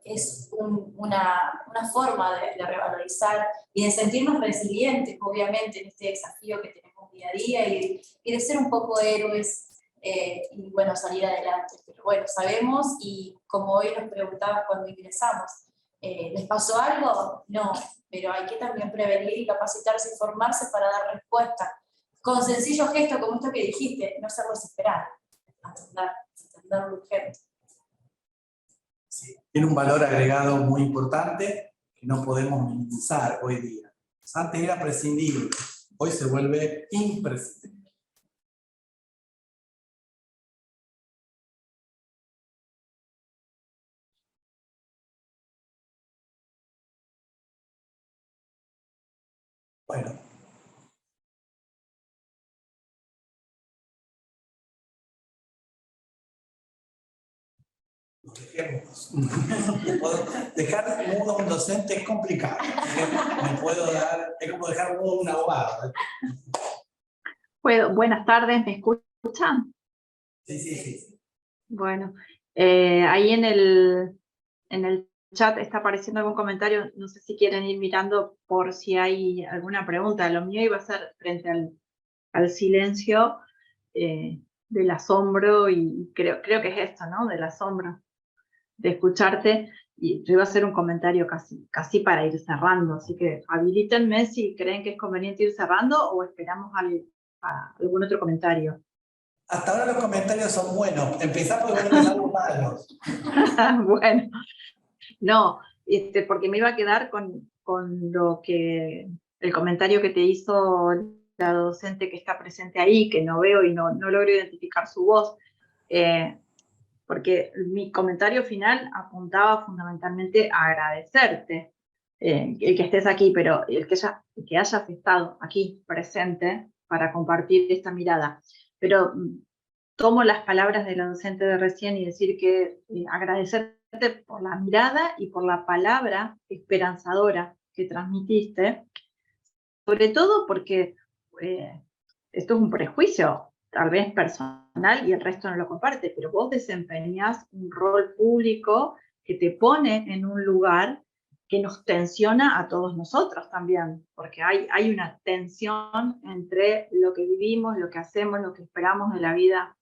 es una forma de revalorizar y de sentirnos resilientes, obviamente, en este desafío que tenemos día a día y de ser un poco héroes y, bueno, salir adelante. Pero bueno, sabemos y como hoy nos preguntabas cuando ingresamos, ¿les pasó algo? No, pero hay que también prevenir y capacitarse y formarse para dar respuesta. Con sencillos gestos como esto que dijiste, no ser desesperado, atender lo urgente. Sí, tiene un valor agregado muy importante que no podemos minimizar hoy día. Antes era prescindible, hoy se vuelve imprescindible. Bueno. Nos dejemos. Dejar mudo a un docente es complicado. Me puedo dar, es como dejar mudo a un abogado. Buenas tardes, ¿me escuchan? Sí. Bueno, ahí en el chat está apareciendo algún comentario, no sé si quieren ir mirando por si hay alguna pregunta. Lo mío iba a ser frente al silencio, del asombro, y creo que es esto, ¿no? Del asombro, de escucharte. Y yo iba a hacer un comentario casi para ir cerrando, así que habilítenme si creen que es conveniente ir cerrando o esperamos a algún otro comentario. Hasta ahora los comentarios son buenos. Empezamos y van a empezar los malos. Bueno, no, porque me iba a quedar con el comentario que te hizo la docente que está presente ahí, que no veo y no logro identificar su voz, porque mi comentario final apuntaba fundamentalmente a agradecerte el que estés aquí, pero el que hayas estado aquí presente para compartir esta mirada. Pero tomo las palabras de la docente de recién y decir que agradecerte por la mirada y por la palabra esperanzadora que transmitiste, sobre todo porque esto es un prejuicio, tal vez personal, y el resto no lo comparte, pero vos desempeñás un rol público que te pone en un lugar que nos tensiona a todos nosotros también, porque hay una tensión entre lo que vivimos, lo que hacemos, lo que esperamos de la vida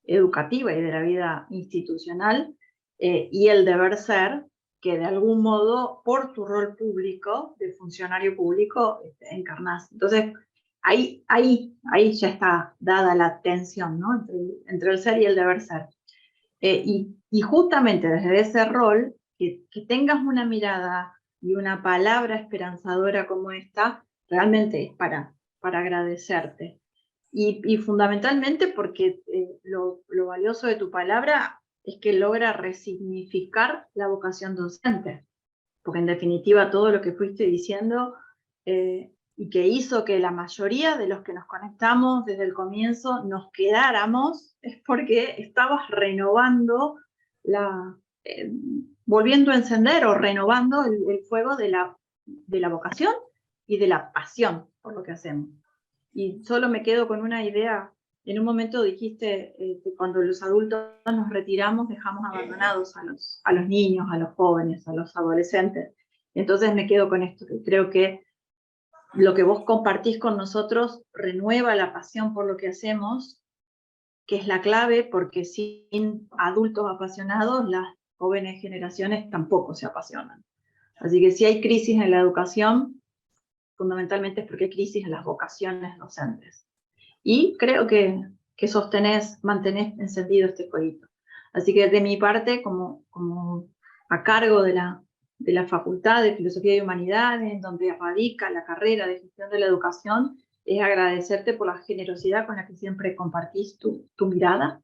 educativa y de la vida institucional, y el deber ser que de algún modo, por tu rol público, de funcionario público, encarnás. Entonces, ahí ya está dada la tensión, ¿no? entre el ser y el deber ser. Y justamente desde ese rol, que tengas una mirada y una palabra esperanzadora como esta, realmente es para agradecerte. Y fundamentalmente porque lo valioso de tu palabra es que logra resignificar la vocación docente, porque en definitiva todo lo que fuiste diciendo y que hizo que la mayoría de los que nos conectamos desde el comienzo nos quedáramos, es porque estabas renovando, volviendo a encender o renovando el fuego de la vocación y de la pasión por lo que hacemos. Y solo me quedo con una idea. En un momento dijiste que cuando los adultos nos retiramos dejamos abandonados a los niños, a los jóvenes, a los adolescentes. Entonces me quedo con esto, que creo que lo que vos compartís con nosotros renueva la pasión por lo que hacemos, que es la clave, porque sin adultos apasionados las jóvenes generaciones tampoco se apasionan. Así que si hay crisis en la educación, fundamentalmente es porque hay crisis en las vocaciones docentes. Y creo que mantenés encendido este fueguito. Así que de mi parte, como a cargo de la Facultad de Filosofía y Humanidades, en donde radica la carrera de Gestión de la Educación, es agradecerte por la generosidad con la que siempre compartís tu mirada,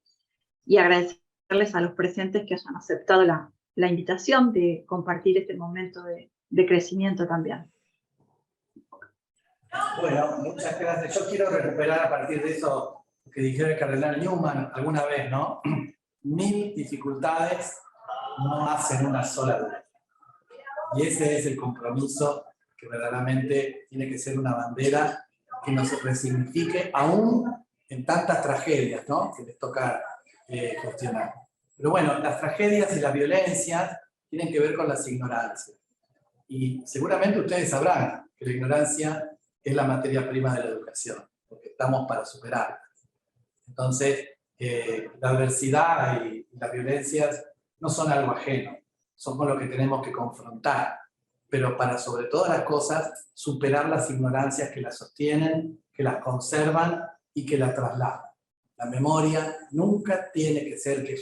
y agradecerles a los presentes que hayan aceptado la invitación de compartir este momento de crecimiento también. Bueno, muchas gracias. Yo quiero recuperar a partir de eso que dijeron el cardenal Newman alguna vez, ¿no? 1000 dificultades no hacen una sola luz. Y ese es el compromiso que verdaderamente tiene que ser una bandera que nos resignifique aún en tantas tragedias, ¿no? Que les toca gestionar. Pero bueno, las tragedias y las violencias tienen que ver con las ignorancias. Y seguramente ustedes sabrán que la ignorancia es la materia prima de la educación, porque estamos para superarla. Entonces, la adversidad y las violencias no son algo ajeno, son con lo que tenemos que confrontar, pero para sobre todas las cosas superar las ignorancias que las sostienen, que las conservan y que las trasladan. La memoria nunca tiene que ser, que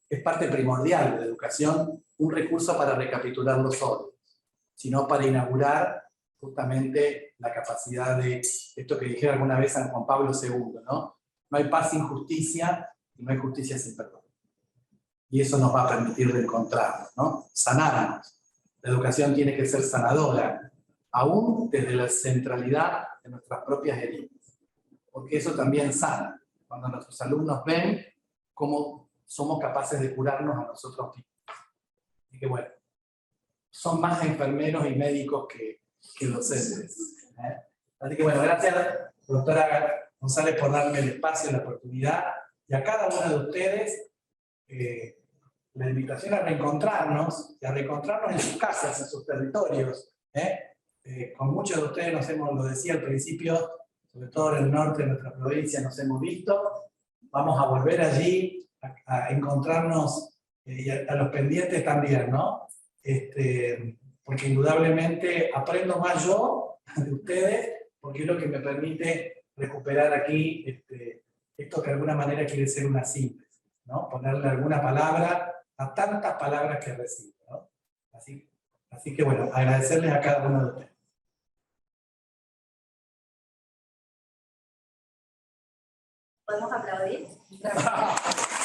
es parte primordial de la educación, un recurso para recapitular los odios, sino para inaugurar justamente la capacidad de esto que dijera alguna vez San Juan Pablo II, ¿no? No hay paz sin justicia y no hay justicia sin perdón. Y eso nos va a permitir reencontrarnos, ¿no? Sanarnos. La educación tiene que ser sanadora, aún desde la centralidad de nuestras propias heridas. Porque eso también sana. Cuando nuestros alumnos ven cómo somos capaces de curarnos a nosotros mismos. Así que bueno, son más enfermeros y médicos que docentes. Así que bueno, gracias, doctora González, por darme el espacio, la oportunidad, y a cada uno de ustedes la invitación a reencontrarnos, y a reencontrarnos en sus casas, en sus territorios. Con muchos de ustedes lo decía al principio, sobre todo en el norte de nuestra provincia, nos hemos visto, vamos a volver allí, a encontrarnos, y a los pendientes también, ¿no? Porque indudablemente aprendo más yo de ustedes, porque es lo que me permite recuperar aquí esto que de alguna manera quiere ser una síntesis, ¿no? Ponerle alguna palabra a tantas palabras que recibo, ¿no? Así que bueno, agradecerles a cada uno de ustedes. ¿Podemos aplaudir? Gracias.